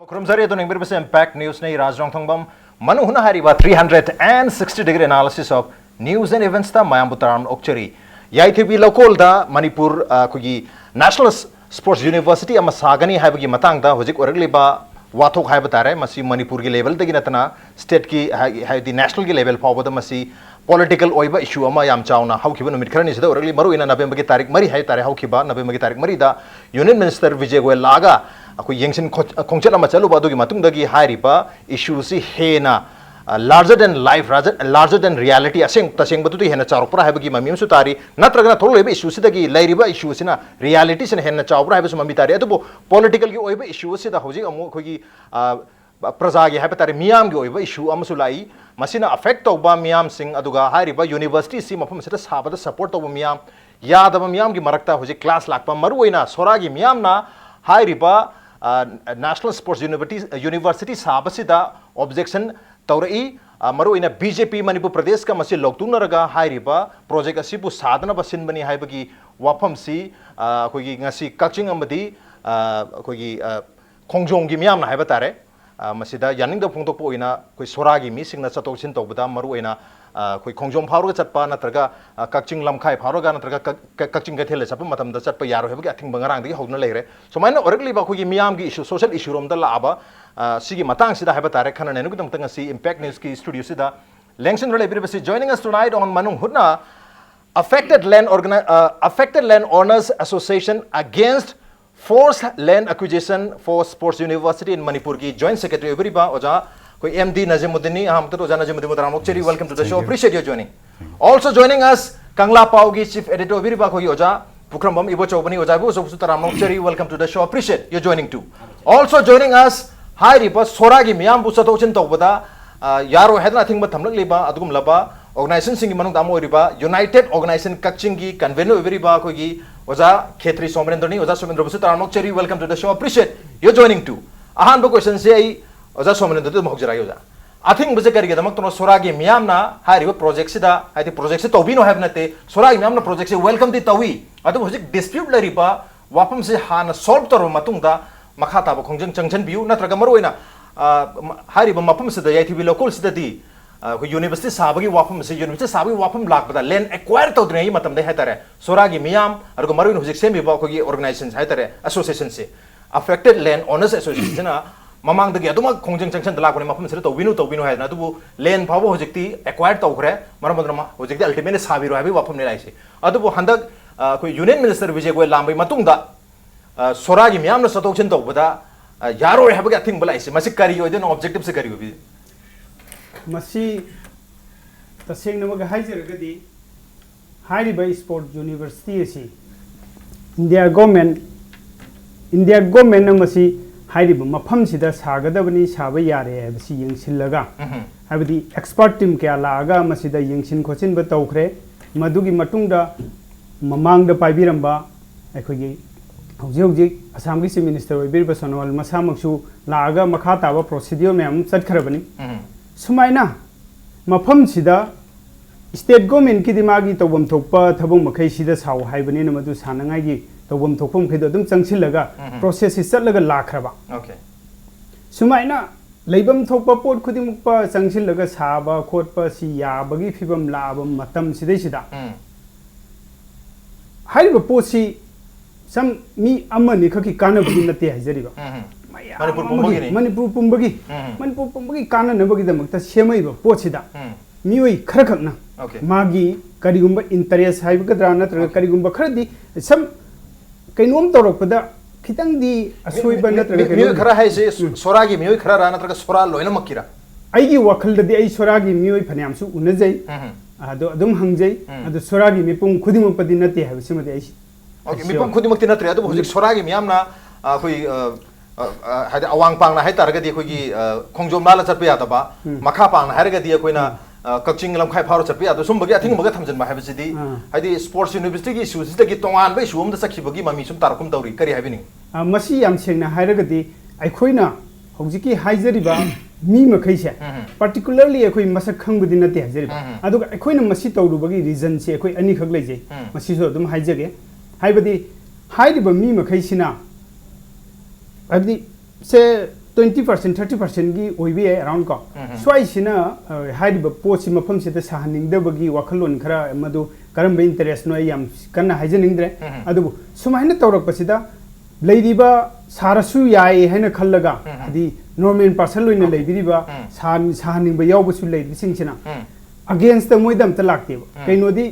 Kurumzari to Ningbir Impact News Nei Rajrong Thongbam Manung Hutna hariba 360-degree analysis of news and events ta Mayambutaran Okchari YTV local da Manipur kugi National Sports University ama sagani haibagi matang da hojik oragliba wathok haiba tare masi Manipur gi level dagi natana state ki haidi national gi level fawba da masi political oiba issue ama yam chauna haukiba numit kharani sida oragli maru ina November gi tarik mari hai tare haukiba November gi tarik mari da Union Minister Vijay Goyal laga aku yengsin khongchat ama chalu ba dugi matung dagi hairiba issue si hena larger than life larger than reality aseng taseng batu hena charupra haibagi mamim su tari natragana tholo issue sidagi lairiba issue sina reality sina hena charupra haibasu mami tari adu political gi oiba issue sida hoji amu khogi praja gi haiba tari miyam gi oiba issue amusu lai masina affect tawba miyam sing aduga hairiba university si mafam sida sabada support tawba miyam yadaba miyam gi marakta hoji class lakpa maruina soragi miyam na hairiba National Sports University sabasida objection Tauri Maruina BJP Manipur Pradesh ka masi Loktunaraga Hairiba project asibu sadana basin bani haibagi wapam si kogi ngasi kaching amadi kogi kongjong gi miyam na haibatare masida yaning da phongtok po ina koi soragi mi singna chatok sin tobda maruina koi kongjong pharo chatpa natraga kaching lamkhai pharo ga natraga kaching ga thele chapa matam da chatpa yaro hebagi athing bangarang dagi hogna leire so maina oragli ba kogi miyam gi issue social issue rom da laaba sigi matang sida haiba tare khana nenu gidam tanga si Impact News ki studio sida lengsin role biribasi joining us tonight on Manung Hutna affected land owners association against forced land acquisition for Sports University in Manipur ki joint secretary everyba oja koi MD Najimuddin hum to oja Najimuddin Mudaramokcheri welcome to the show appreciate your joining also joining us Kangla Paugi chief editor everyba koi oja Pukrambam Ibo Chobani oja bu so Taramokcheri welcome to the show appreciate your joining too also joining us Hi riba soragi miyam bu sato chin tawbada yaro hedna thing ba thamlak liba adugum laba organization singi manung damo riba United Organization Kaching gi convener everyba ko gi oja Khetri Somrendrani oja Somendra Basu Taramokcheri welcome to the show appreciate your joining too ahan ba question se ai oja Somendra to mohjara yoja I think buje kari gedamak to soragi miyam na hi riba project sida I think project se tobino have nate soragi miyam na project se welcome di tawi adu hojik dispute la riba wapam se hana solve tor matung da Makata ba kongjang changchan biu natraga maruina hariba mapam sida YTV local sida di university sabagi wapam se university sabagi wapam lakbada land acquire tawdrei matam dai hatare soragi miyam argo maruin hujik semi ba kogi organizations hatare association se affected land owners association na mamang dagi aduma kongjang changchan dalakone mapam sida tawbinu haina dubu land phawo hujikti acquire tawkhre maramodrama hujikti ultimate sabiro habi wapam ne laise adubu handak koi union minister Vijay Goyal lambai matungda Soragi miyam na satok chen tawbada yaro hai habagi athing bala ise masi kari yoide no objective se kari hobi masi taseng namaga haijiragadi hairiba sport university asi India government na masi hairiba mafam sida sagadabani saba yare habasi yengsillaga habadi expert team kya laaga masida yengsin khochin ba tawkhre madugi matungda mamangda paibiramba aikogi Hojik Assam Chief Minister Oibirba Sonwal Masamaksu Laga Makata procedure mem Satkarabani. Sumaina Mapam Sida State Government Kidimagi Tobum Topa Tabum Makai Sida Sao Hibani Madu Sananagi Tobum Topum Kidum Sanchilaga process is Salaga Lakraba. Okay. Sumaina Labam Topa Port Kudimupa Sanchilaga Saba Kotpa Siya Bagi Fibam Labam Matam Sidesida. High Posi Some me amani kaki kana bagi nate hajari ba. Manipur pumbagi kana na bagi damak ta semai ba pochida. Mioi kharakak na. Magi karigumba interest hai ba kadra na tra karigumba kharadi some kainom torok pada khitang di asoi ba na tra mioi khara hai se soragi mioi khara ra na tra sora loina makira. Aigi wakhal da di ai soragi mioi phanyam su unajai. Ado adum hangjai ado soragi mi pung khudimuk padi nate hai semadi ai Okay, mipam khudi makti natre adu hojik soragi miyam na khoi hada awang pang na hai taragadi khoi gi khongjom la chatpa ya ba makha pang na haragadi khoi na kaching lam khai pharo chatpa ya do sum bagi athing baga thamjan ma habi sidi hadi sports university gi issue sida gi tongan ba issue um da sakhi bagi mami sum tarakum tawri kari habini masi yam sengna haragadi ai khoina hojiki haijari ba mi makai se particularly khoi masak khangbudi na te haijari ba adu ai khoina masi tawru bagi reason se khoi ani khak lai je masi so dum haijage haibadi hairiba mi makai sina abdi se 20% 30% गी ओइबे around को स्वाई सिना HYBE पोसी मफम से साहनिंगदबगी वखलोन खरा मदु करम interest no याम कन्ना हाइजनिंगद्रे अदु सुमाइना तौरकपसिदा लेदिबा सारसु याय हैना खल्लगा अदि नॉर्मल पर्सन लोइना लेबिरिबा साहनिंगबा यावबसु लेबिसिंगसिना अगेंस्ट द मोइदम त लागतेबा कैनोदी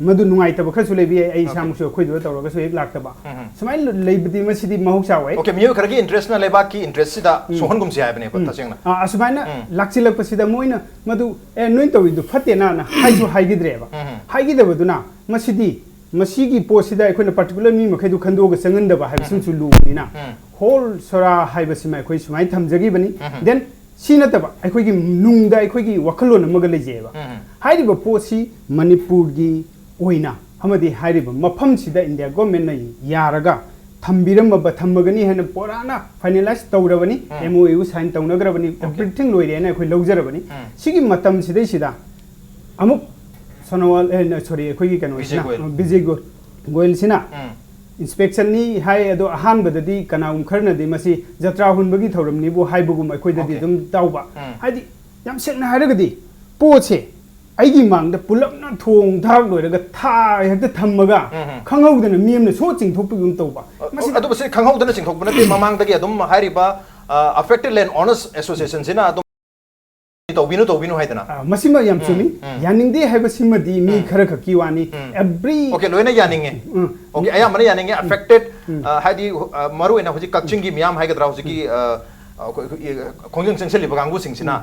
मधु नुंगाइतब खरसु लेबि आई सामुसु खोइदो तौरगसु एक लाखतबा सुमाइ लेबिदि मसिदि महौसा वै ओके मियो खरगी इंटरेस्ट ना लेबा की इंटरेस्ट सिदा सोहनगुम से आइबने प तसेंगना असुमाइना लाक्सिलकपसिदा मोइना मधु ए नोइन तौइदु फतेना ना हाइसु हाइगिद्रेबा हाइगिदबदुना मसिदि मसिगी पोसिदा अखोइना पर्टिकुलर मी मखैदु खंदोग संगंदबा हाइबसिंसु लुनिना होल सोरा हाइबसिमा अखोइ सुमाइ थमजगी बनी देन सीनतबा अखोइगी नुंगदा अखोइगी वखलोन मग लेजेबा हाइरिबा पोसी मणिपुरगी ओइना हमदि हाइरिबा मफमसिदा इंडिया गवर्नमेंट नै यारगा थम्बिरमबा थम्मगनी हेन पोराना फाइनलाइज तौरबनी एमओयू साइन तौनगरबनी एवरीथिंग लोइरेना अखोइ लौजरबनी सिगी मतम सिदैसिदा अमुक सोनोवाल सॉरी अखोइगी कनो विजय गोयल सिना इंस्पेक्शन नि हाय अदो अहान बददी कनाउम खरनदि मसी जत्रा हुनबगी थौरमनिबो हाइबगुम अखोइददि दम ताउबा हाइदि याम सेकना हारगदि पोछे आइगी मांगदा पुलपना थोंग धाक लोइरगा था हेक्ता थम्मगा खंगौदना मियमना सो चिंगथोपगुम तौबा मसी अदो बसे खंगौदना चिंगथोपना ते ममांगदगी अदुम हाइरिबा अफेक्टेड लैंड ओनर्स एसोसिएशन सिना अदुम तौबिनु हाइदना मसिमा याम चुमी यानिंगदे हाइबसिमदि मी खरा खकी वानी एवरी ओके लोइना यानिंगे ओके आया मने यानिंगे अफेक्टेड हाइदि मरु एना हुजि कक्चिंगी मियाम हाइगद्रा हुजिकी खोंजों सेंसली बगांगु सिंगसिना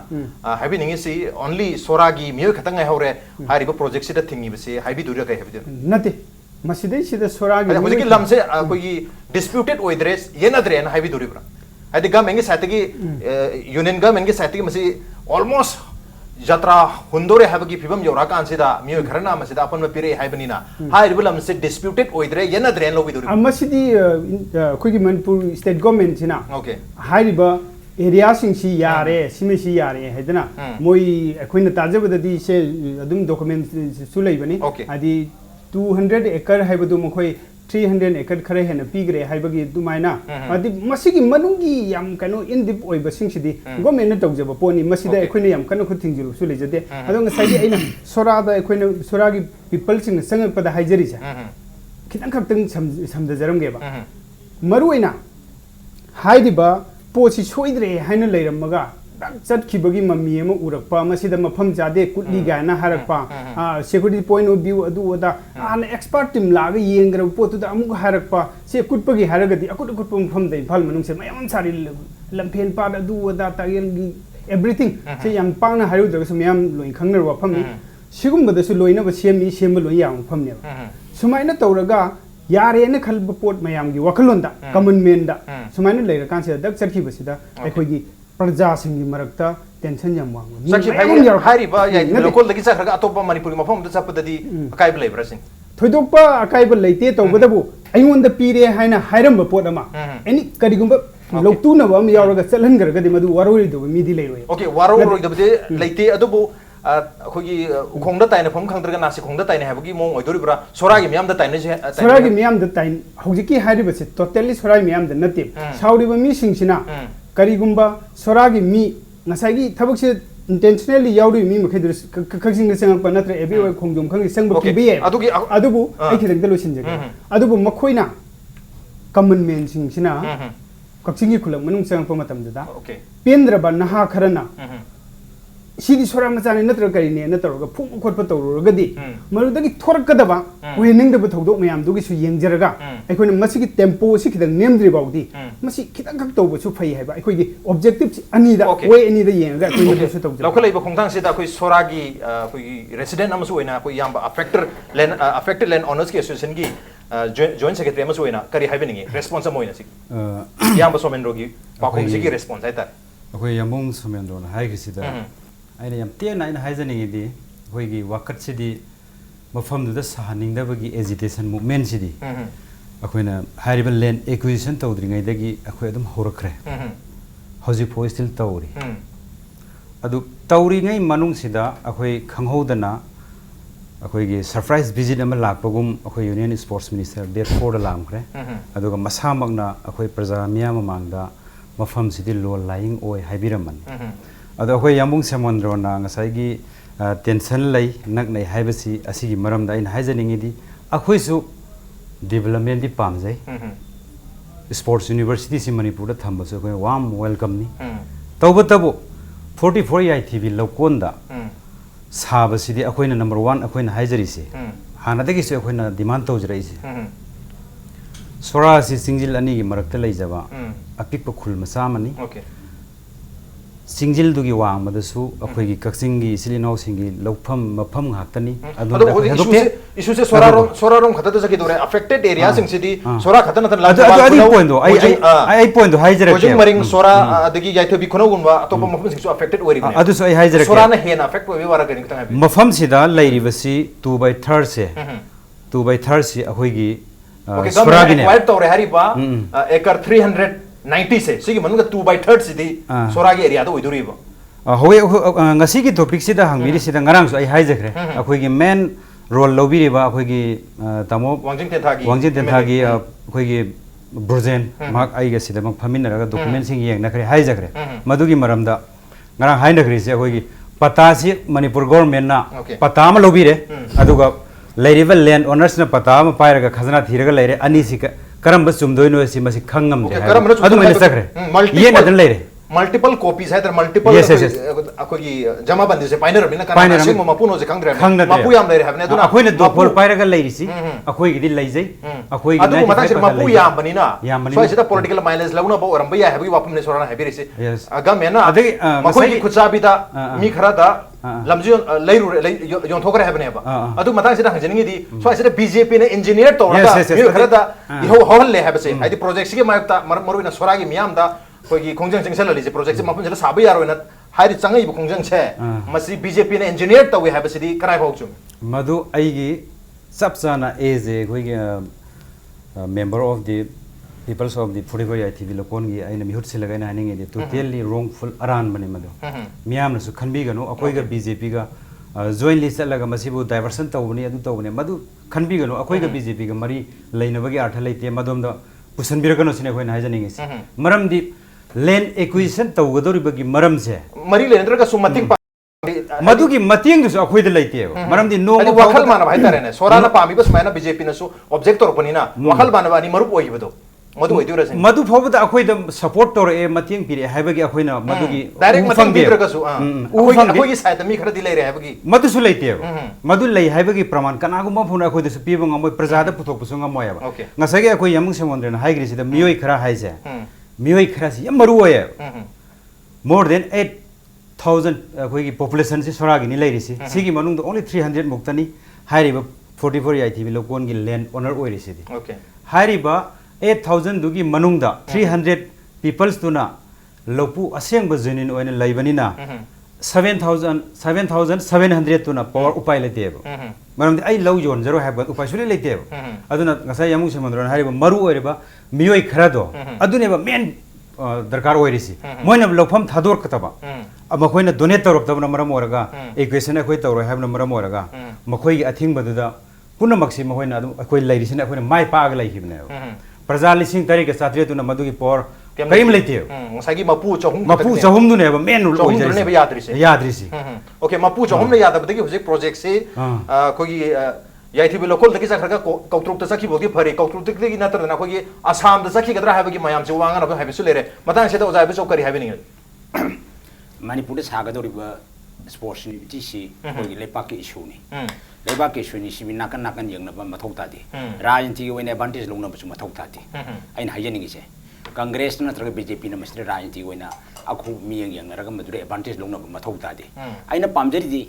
हाइबिनिंगे सी ओनली सोरागी मियो खतंग हाइहौरे हाइरिबा प्रोजेक्ट सिदा थिंगी बसे हाइबि दुरिया कै हाइबिदन नते मसिदै सिदा सोरागी हुजिकी लमसे कोई डिस्प्यूटेड ओइद्रेस येनद्रे न हाइबि दुरिब्रा हाइदि गमेंगे साइतगी यूनियन गमेंगे साइतगी मसी ऑलमोस्ट जत्रा हुंदोरे हाइबगी फिबम योरा कांसिदा मियो खरना मसिदा अपन पिरे हाइबनिना हाइरिबा लमसे डिस्प्यूटेड ओइद्रे येनद्रे न लोबि दुरिब्रा मसिदी कोइगी मनपुर स्टेट गवर्नमेंट सिना ओके हाइरिबा एरिया सिंसी यारे सिमेसी यारे हैदना मोई अखोइना ताजबददी से अदुम डॉक्यूमेंट सु लैबनी आदि 200 एकड़ हाइबदु मखोइ 300 एकड़ खरे हेन पीगरे हाइबगी दुमाइना आदि मसिगी मनुंगी याम कनो इन डिप ओइबा सिंगसिदी गवर्नमेंट तौजबा पोनी मसिदा अखोइना याम कनो खुथिंजिलु सु लेजदे अदो ngसाइदी अइना सोरादा अखोइना सोरागी पीपल सिंग संगपदा हाइजरिसा खितंग खक्तंग समदजरमगेबा मरुइना हाइदिबा पोसी सोइद्रे हाइना लैरमगा चटखिबगी मम्मी अमा उरकपा मसिदा मफम जादे कुटली गायना हारकपा सिक्योरिटी पॉइंट ऑफ व्यू अदु अदा आन एक्सपर्ट टीम लाग येंग्र पोतुदा अमुक हारकपा से कुटपगी हारगदी अकुट कुटप मफम दे इम्फाल मनुंग से मयम सारी लमफेन पाद अदु अदा तागेलगी एवरीथिंग से यम पांगना हारुदगस मयम लोइन खंगनर वफमनी सिगुमबदसु लोइना बसेमी सेम लोइ याम वफमने सुमाइना तौरगा यारेना खलब पोट मयामगी वखलोंदा कॉमन मैनदा सुमाइना लेरकान से दक चटखिबसिदा अखोइगी प्रजा सिंगी मरकता टेंशन याम वांग सखि हाइरिबा याइ लोकल दगी चखरगा अतोपा मणिपुरी मफम द चपददी अकाइब लेब्रासिंग थोइदोपा अकाइब लेते तौबदबु अइंगोंद पीरे हाइना हाइरम पोट अमा एनी करिगुंबा लोक्तुनबा अम यावरगा चलहनगरगदि मदु वारोइदो मिदि लेरोय ओके वारोइदबदे लेते अदुबु अखोगी खोंगदा ताइना फम खंगद्रगा नासि खोंगदा ताइना हाबगी मोंग ओइदोरिब्रा सोरागी मियामदा ताइना जे सोरागी मियामदा ताइन हौजिकी हाइरिबसे टोटली सोरागी मियामदा नते साउरिबा मी सिंगसिना करिगुंबा सोरागी मी नसागी थबकसे इंटेंशनली याउरी मी मखैदु खखसिंग संगप नत्र एबी ओय खोंजोम खंग संग किबी अदुगी अदुबु आई खिदंग लोसिनजगे अदुबु मखोइना कॉमन मैन सिंगसिना कक्सिंगी खुलम मनुंग संगप मतमदा ओके पेंद्रबा नहा खरना सिदी सोरा मचाने नत्र करिने नत्रगा फुम खोटप तौरगदी मरुदगी थोरकदबा वेनिंगदब थौदोक मयाम दुगी सु येंजरगा अखोइना मसिगी टेम्पो सि खिदंग नेमद्रि बाउदी मसि खिदंग खक तौबसु फै हाइबा अखोइगी ऑब्जेक्टिव अनीदा वे अनीदा येंगा अखोइना सु तौजर लौखलैबा खोंथांग सिदा अखोइ सोरागी अखोइगी रेसिडेंट अमसु ओइना अखोइ याम अफेक्टेड लैंड ओनर्स की एसोसिएशन की जॉइंट सेक्रेटरी अमसु ओइना करि हाइबनिंगे रेस्पॉन्स अमोइना सि याम सोमेंद्रोगी पाखों सिगी रेस्पॉन्स हाइता अखोइ यामोंग सोमेंद्रोना हाइगिसिदा आइना याम तेना आइना हाइजनिंगिदी अखोइगी वाकटसिदी मफमदुदा साहनिंगदबगी एजिटेशन मूवमेंट सिदी अखोइना हाइरिबा लैंड एक्विजिशन तौद्रिङैदगी अखोइ अदुम होरखरे हौजि फो स्टिल तौरी अदु तौरिङै मनुंगसिदा अखोइ खंगहौदना अखोइगी सरप्राइज विजिट अमा लाकपगुम अखोइ यूनियन स्पोर्ट्स मिनिस्टर डेट 4 दा लामखरे अदुगा मसामगना अखोइ प्रजा मियाम मांगदा mafam sidi lo lying oi haibiraman ado khoi yambung semondro na ngasai gi tension lei nak nei haibasi asigi maram da in haijaningi di akhoi su development di pamjai sports university si manipur da thamba so khoi warm welcome ni tawba tabo 44 ITV lokonda sabasidi akhoi na number 1 akhoi na haijari se hana dagi se akhoi na demand tawjrai se sora si singjil ani gi marakta leijaba apikpa khul masamani singjil dugi wang madasu akhoi gi kaksingi gi silinau singi lofam mafam nghaktani adu issue se sora rom khata da dore affected area sing city sora khata na la adi point do ai point do haijara ke maring sora adagi yaitho bi khono gunwa atopa mafam sing so affected ori ne adu so ai haijara sora na hena affect oi wara gani tanga mafam sida lairibasi 2/3 se 2/3 se akhoi gi sora gi ne wipe tore hari ba acre 390 se sigi manunga 2/3 sidi sora gi area do oiduri ba howe ngasi gi topic sida hangmiri sida ngarang so ai haijakre akhoi gi main role lobiri ba akhoi gi tamo wangjin tenthagi akhoi gi burzen mak ai ga sida mak phamin raga document sing yeng nakre haijakre madugi maramda ngarang hainakri se akhoi gi pata si manipur government na pata ma lobire aduga leirival land owners na pata ma pairaga khazana thiraga leire ani si karamba chumdoino si masi khangam de adu mene sakre ye na dan leire multiple copies hai there multiple akogi jama bandi se painer mina kana sing ma puno se khangre mapu yam leire havne aduna akhoi na do pol pairaga leiri si akhoi gi laijai akhoi gi adu mata sir mapu yam bani na so sida political mileage laguna ba oram ba ya habi wapum ne sorana habiri se aga mena makoi gi khuchabi da mi khara da lamji leiru yon thokre habne ba adu mata sida hajningi di so sida BJP ne engineer to ra mi khara da iho hol le habse ai di project gi mayta marwina soragi miyam da kogi kongjang jeng sala lise project mapun jela sabu yaro na hairi changai bu kongjang che masi BJP ne engineer to we have city karai bok chum madu aigi sapsana eze kogi member of the peoples of the 44 ITV lokon gi aina mihut silaga na haningi di totally wrongful aran bani madu miyam na su khanbi gano akoi ga BJP ga jointly salaga masibu diversion tawni adu tawni madu khanbi gano akoi ga BJP ga mari leinabagi artha leite madom da pusan biragano sine khoi na hajaningi si maram di land acquisition tawgadoribagi maram se mari lendra ka sumating madugi mating du akhoi de leite maram di no wakhal mana bhai tare ne sora na pami bas maina BJP na su object or pani na wakhal mana bani maru oi bado madu oi dura sen madu phobda akhoi da support tor e mating pire haibagi akhoi na madugi direct mating pire ka su akhoi gi sai mi khara di le re haibagi madu su leite madu lei haibagi praman kana gum phuna akhoi da su piba ngam praja da puthok pusu ngam ya ba ngasagi akhoi yamung semondre na haigri sida mioi khara haise mioi khara si yam maru oye more than 8000 akhoi gi population si soragi ni leiri si sigi manung da only 300 muktani hairiba 44 ITV lokon gi land owner oi risi di hairiba 8000 dugi manung da 300 peoples tuna lopu aseng ba jenin oina laibani na 7700 tuna power upai lete ba maram di ai low yon zero have upai suli lete ba aduna ngasai yamung semondron hairiba maru oiriba mioi khara do adune ba main darkar oirisi moina lofam thador kataba amakoina donate torok tabna maram oraga equation akoi tawro have na maram oraga makoi gi athing baduda puna maksi mahoina adu akoi lairisina akoina mai paag lai hibne प्रजा लिसिंग तारीख के साथ रेतुना मधुगी पोर कईम लेते हो मसागी मपू चहुम दुने अब main rule चहुम दुने भी याद रही ओके मपू चहुम ने याद बदगी हुजे प्रोजेक्ट से कोई याइथि लोकल तकी सखरगा कौत्रुक त सखी बोगी फरे कौत्रुक तकी नतर ना कोई आसाम द सखी गदरा हाबगी मयाम से वांगा न हाबे सुलेरे मतांग से ओजा बे चौकरी हाबे नि मणिपुर दे सागदोरिबा स्पोर्ट्स टीसी कोई लेपा के इशू नि लेबा के इशू नि सिबि नाकन नाकन यंगनबा मथौ तादि राजनीति के वेने एडवांटेज लोंनबसु मथौ तादि आइन हायनिंग से कांग्रेस नत्रग बीजेपी न मस्टर राजनीति वेना अखु मियंग यंगरग मदुरे एडवांटेज लोंनब मथौ तादि आइन पामजरिदि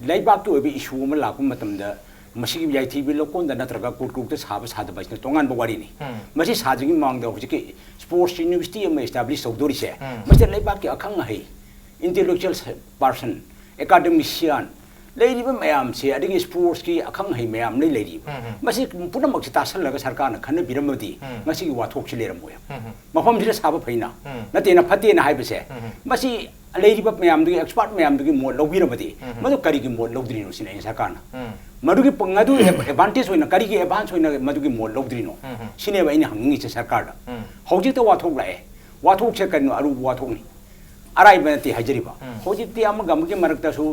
लेबा के ओबि इशू म लाकु मतमदा मसिगी याइथि लोकोन द नत्रग कुटकुक त साब साद बाइस तोंगान बवारी नि मसि साजिगी मांग द हुजिके स्पोर्ट्स यूनिवर्सिटी म एस्टैब्लिश सौदोरी से मस्टर लेबा के अखंग है इंटेलेक्चुअल पर्सन एकेडमिशियन लेरिबा मयाम से अदिगी स्पोर्ट्स की अखंग है मयाम नै लेरि मसि पुनमक से तासल लगा सरकार न खन बिरमदि मसि वाथोक से लेरमोय मफम दिले साब फैना नते न फते न हाइबसे मसि लेरिबा मयाम दुगी एक्सपर्ट मयाम दुगी मोड लौबिरमदि मदु करिगी मोड लौद्रिनो सिने सरकार न मदुगी पंगदु एडवांटेज होइना करिगी एडवांस होइना मदुगी मोड लौद्रिनो सिने बा इन हंगिंग से सरकार दा हौजि त वाथोक लाए wathok che kan aru wathok ni arai ba ti hajari ba hojik ti am gam ke marak ta su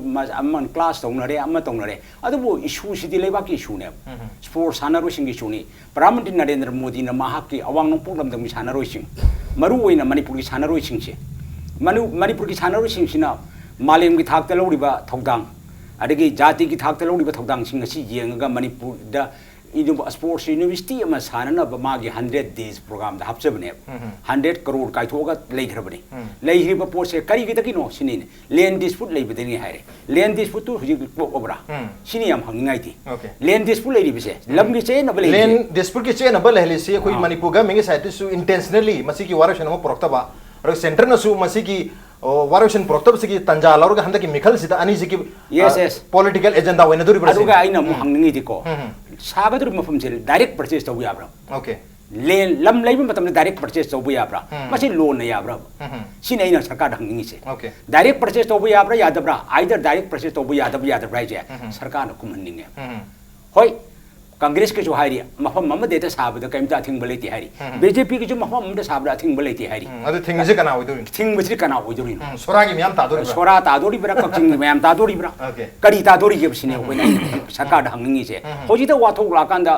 amman class tong nare amma tong nare adu bo issue si di leba ki issue ne sports sanaro sing issue ni Pramantri Narendra Modi na mahak ki awang nong program dang sanaro sing maru oina manipur ki sanaro sing se manipur ki sanaro sing sina malem ki thak ta loriba thodang adagi jati ki thak ta loriba thodang sing asi yenga manipur da sports university ama sanana ba magi 100 days program da hapchabne 100 crore kai thoga leigrabani leihriba pose kari gi takino sini land dispute leibedeni haire land dispute tu huji obra sini am hangai ti land dispute leiri bise lamgi che na bale land dispute ki che na bale heli se koi manipur ga mengi site su intentionally masi ki warashan mo prokta ba ro center na su masi ki warashan prokta se ki tanja lor ga handa ki mikhal sita ani se ki yes political agenda wena duri bra aduga aina mo hangi ti ko sabadur mafam se direct purchase to ya bra okay lam leiba matam direct purchase to ya bra masi loan ya bra sini aina sarkar hangi se okay direct purchase to ya bra ya da bra either direct purchase to ya da bra je sarkar na kum hanning hoi Congress ke jo hairi mafam mamma deta sabada kaimta thing baleti hairi BJP ke jo mafam mamma sabada thing baleti hairi adu thing je kana hoidori thing bisi kana hoidori sora gi myam ta dori sora ta dori bra kakching myam ta dori bra kari ta dori ke bisine hoina sarkar da hangni se hoji da wathok la kan da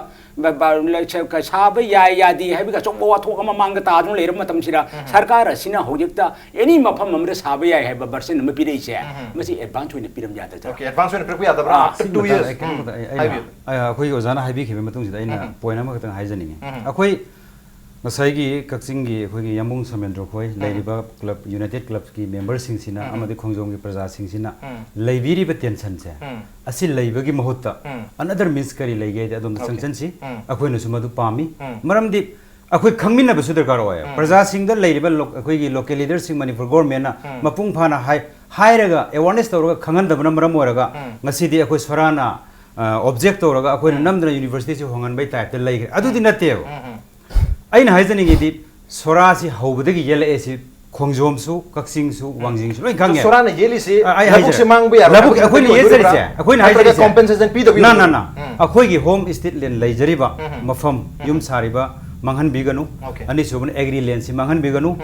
ka sabai ya di habi ka chokbo wathok ama mang ta dun leram matam sira sarkar asina hojik ta any mafam mamma sabai ya haba version ma pirei se masi advance hoina piram ja ta okay advance hoina prepare da bra 2 years khoi ozana habi khebe matung sida ina point ama katang haijani akhoi ngasai gi kakching gi khoi gi yamung samendro khoi leiriba club united clubs ki members sing sina amadi khongjong gi praja sing sina leibiri ba tension se asi leiba gi mahutta another means kari leige de adom sanction si akhoi nu sumadu pami maramdi akhoi khangmina ba sudar karo ya praja sing da leiriba akhoi gi local leaders sing manipur government na mapung phana hairaga awareness tawraga khangan da maram oraga ngasi di akhoi swarana object oraga akhoi namdana university si hongan bai type de leigre adu di natte aina haijani gi di sorasi hobudagi yele esi khongjom su kaksing su wangjing su loi khangye sorana yeli si labuk se mang bi labuk akhoi ni yesari se akhoi na haijari se compensation pi na akhoi gi home state land leijari ba mafam yum sari ba manghan biganu ani subun agri land si manghan biganu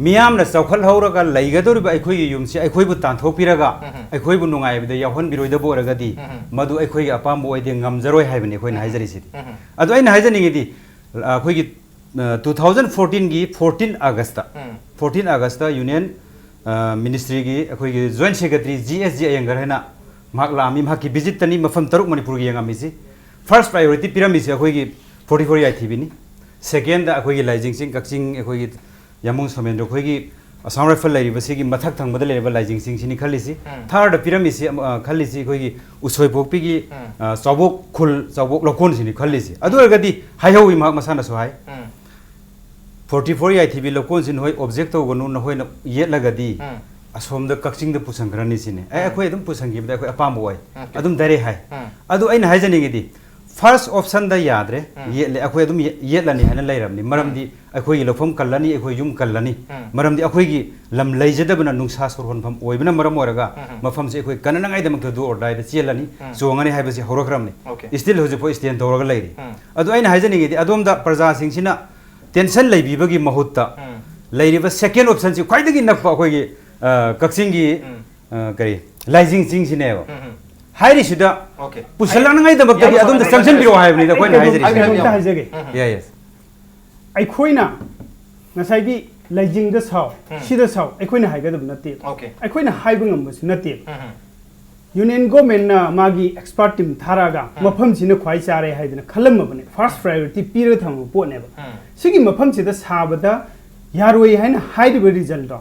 मियाम न चौखल हौरगा लैगदोरिबा अखोई युमसी अखोइबु तांथोपिरगा अखोइबु नुंगाइबदे याहन बिरोइदा बोरगदी मदु अखोइ अपाम ओइदे ngamjaroi हाइबनि अखोइ हाइजरिसिदि अदु आइन हाइजनिगिदि अखोइगी 2014 गी 14 अगस्त union ministry गी अखोइगी joint secretary GSG Iyengar हैना माक लामी माकी visit तनी मफम तरुक मणिपुर गी यंगामिसि फर्स्ट प्रायोरिटी पिरामिसि अखोइगी 44 आइथिबिनि सेकेंड अखोइगी लाइजिंग सिंग कक्सिंग अखोइगी यामुंग सोमेंद्र खोगी असम राइफल लेरिबसिगी मथक थंगबद लेरिबा लाइजिंग सिंगसिनी खलिसि थर्ड पिरामिसि खलिसि खोगी उसोइपोकपिगी चौबोक खुल चौबोक लकोन सिनी खलिसि अदुरगदी हाइहौइ मा मसाना सो हाइ 44 आइथिबि लकोन सिन होय ऑब्जेक्ट तोगनु न होय येलगदी असोम द कक्सिंग द पुसंगरनी सिने ए अखोय दम पुसंगिबदा अखोय अपाम बोय अदुम दारे हाइ अदु अइन हाइजनिगिदी फर्स्ट ऑप्शन द यादरे ये अखोय दुम ये लनी हन लेरमनी मरमदी अखोय लफम कल्लनी अखोय युम कल्लनी मरमदी अखोय गी लम लेजदबना नुंसा सोरहन फम ओइबना मरम ओरगा मफम से अखोय कननंगाय दमक दु ऑर्डाय द चेलनी जोंगनी हाइबसी हौरखरमनी स्टिल होजे पो स्टैंड तौरगा लेरी अदु आइन हाइजनिगी अदोम द प्रजा सिंगसिना टेंशन लेबिबगी महुत्ता लेरिबा सेकेंड ऑप्शन से खाइदगी नकपा अखोय गी कक्सिंगी करी लाइजिंग सिंगसिनेबा हाइरी सिदा पुसलांगाय दमकदगी अदुम द संक्शन बिरो हाइबनी द कोइन हाइजरी यस अखोइना नसाइगी लाइजिंग द साव सिदा साव अखोइना हाइगदब नते अखोइना हाइब ngambस नते यूनियन गवर्नमेंट ना मागी एक्सपर्ट टीम थारागा मफम सिने ख्वाइ चारे हाइदना खलमबने फर्स्ट प्रायोरिटी पिर थम पोनेबा सिगी मफम सिदा साबदा यारोइ हाइना हाइदब रिजल्ट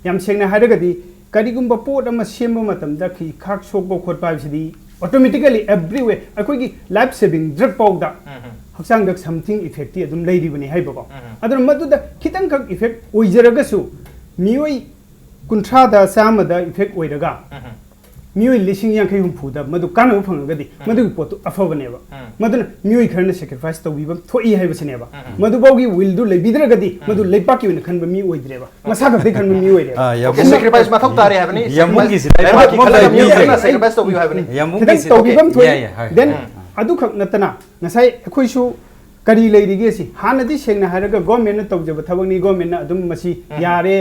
याम सेंगना हाइदगदी करिगुम्बा पोट अमा सेमबा मतमदा खि खाक सोकबो खोटपा बिसिदी ऑटोमेटिकली एवरीवे अखोइगी लाइफ सेविंग ड्रग पाउदा हक्सांग दक समथिंग इफेक्टी अदुम लेदिबने हाइबको अदर मदुदा खितंग खक इफेक्ट ओइजरगसु मियोइ कुंथ्रादा सामदा इफेक्ट ओइरगा मियोइ लिसिंग यांखै हुफुदा मदु कानो फंगगदी मदु पोतु अफबनेबा मदुन मियोइ खरना सैक्रिफाइस तौबिबम थोइ हाइबसनेबा मदु बाउगी विल दु लेबिदरगदी मदु लेपाकी विन खनबा मि ओइद्रेबा मसा गदै खनबा मि ओइरेबा सैक्रिफाइस माथक तारे हाबनी यामुंगी सि सैक्रिफाइस तौबियो हाबनी यामुंगी सि तौबिबम थोइ देन अदु खक नतना नसाइ अखोइसु kari leirige si hana di sengna haraga government na tawjaba thabakni government na adum masi yare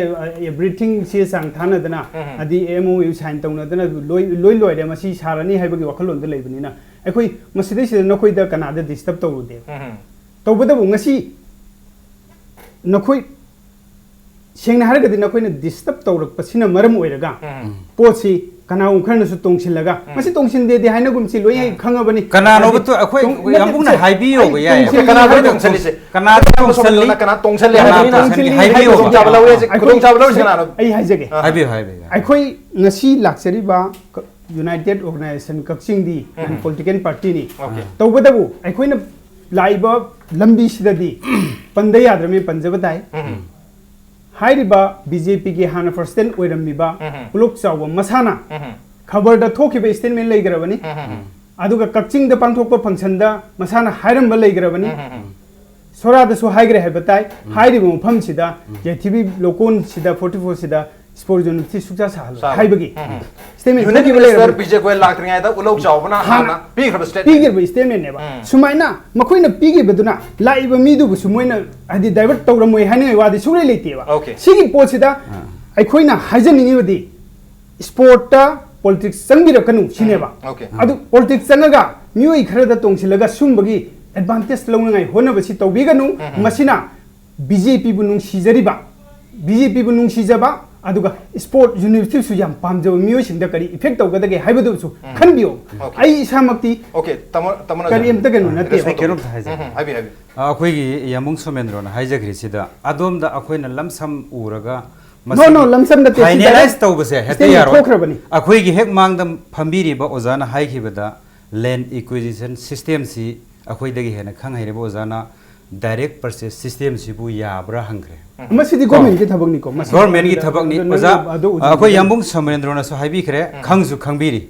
everything se sang thana dana adi MOU sign tawna dana loi de masi sarani haibagi wakhalon da leibani na akhoi masi dei se nokoi da kana da disturb tawrude tawbada bu ngasi नखोई सेंगना हरगदि नखोइना disturb तौरक पसिना मरम ओइरगा पोसी कनाउ खरनसु तोंसिलगा मसि तोंसिन दे हाइना गुमसि लोय खंगबनि कनानो बतो अखोइ यामुना हाइबियो ग याय कना तोंसलिसे कना तोंसलि कना तोंसलि हाइबियो चाबलावे खुदों चाबलावे कनानो ai हाइजगे हाइबियो हाइबियो अखोइ ngasi laksariba United Organization Kakching di political party ni tawbadabu अखोइना Laiba लंबी सिददी पंदे याद्रमे पंजबताई हाइरिबा बीजेपी के हाना फर्स्टन ओइरमिबा पुलुक चाव मसाना खबर द थोखिबे स्टेटमेंट लेगरबनी अदुगा कक्चिंग द पांथोकप फंक्शन द मसाना हाइरम लेगरबनी सोराद सो हाइग्रे हेबताई हाइरिबो मफम सिदा जेथिबी लोकोन सिदा 44 सिदा स्पोर्ट जोन थि सुजा साहल हाइबगी स्टेटमेंट यूनिटी मिनिस्टर बीजे को लाक्रिङाय दा उलौ चावबना हाना पिग्रब स्टेटमेंट नेबा सुमाइना मखोइना पिगिबदुना लाइबा मिदुबु सुमोइना आदि डाइवर्ट तौरमोय हाने वादि सुरै लेतेबा सिगी पोसिदा अखोइना हाइजनिङिबदि स्पोर्ट पॉलिटिक्स संगिरकनु सिनेबा अदु पॉलिटिक्स संगगा मियोइ खरदा तोंसिलगा सुंबगी एडवांटेज लौनङाय होनबसि तौबिगनु मसिना बीजेपी बु नुंसिजरिबा बीजेपी बु नुंसिजबा अदुगा स्पोर्ट यूनिवर्सिटी सु याम पामजब मियोइ सिंदा करी इफेक्ट तौगदगे हाइबदुसु खनबियो आई इसामक्ति ओके तमना करी एमता गनु नते केनो हाइबि अखोइगी यामुंग सोमेंद्रना हाइजग्रिसिदा अदोमदा अखोइना लमसम उरगा नो लमसम नते फाइनलाइज तौबसे हेते यारो अखोइगी हेक मांगदम फंबिरिबा ओजाना हाइखिबदा लैंड एक्विजिशन सिस्टम सि अखोइदगी हेना खंगहैरेबा ओजाना डायरेक्ट परचेस सिस्टम सिबु याब्रा हंग्रे मसिदि गवर्नमेंट की थबकनी को गवर्नमेंट की थबकनी ओजा अखोइ यामुंग समरेंद्रना सो हाइबिखरे खंगजु खंबिरि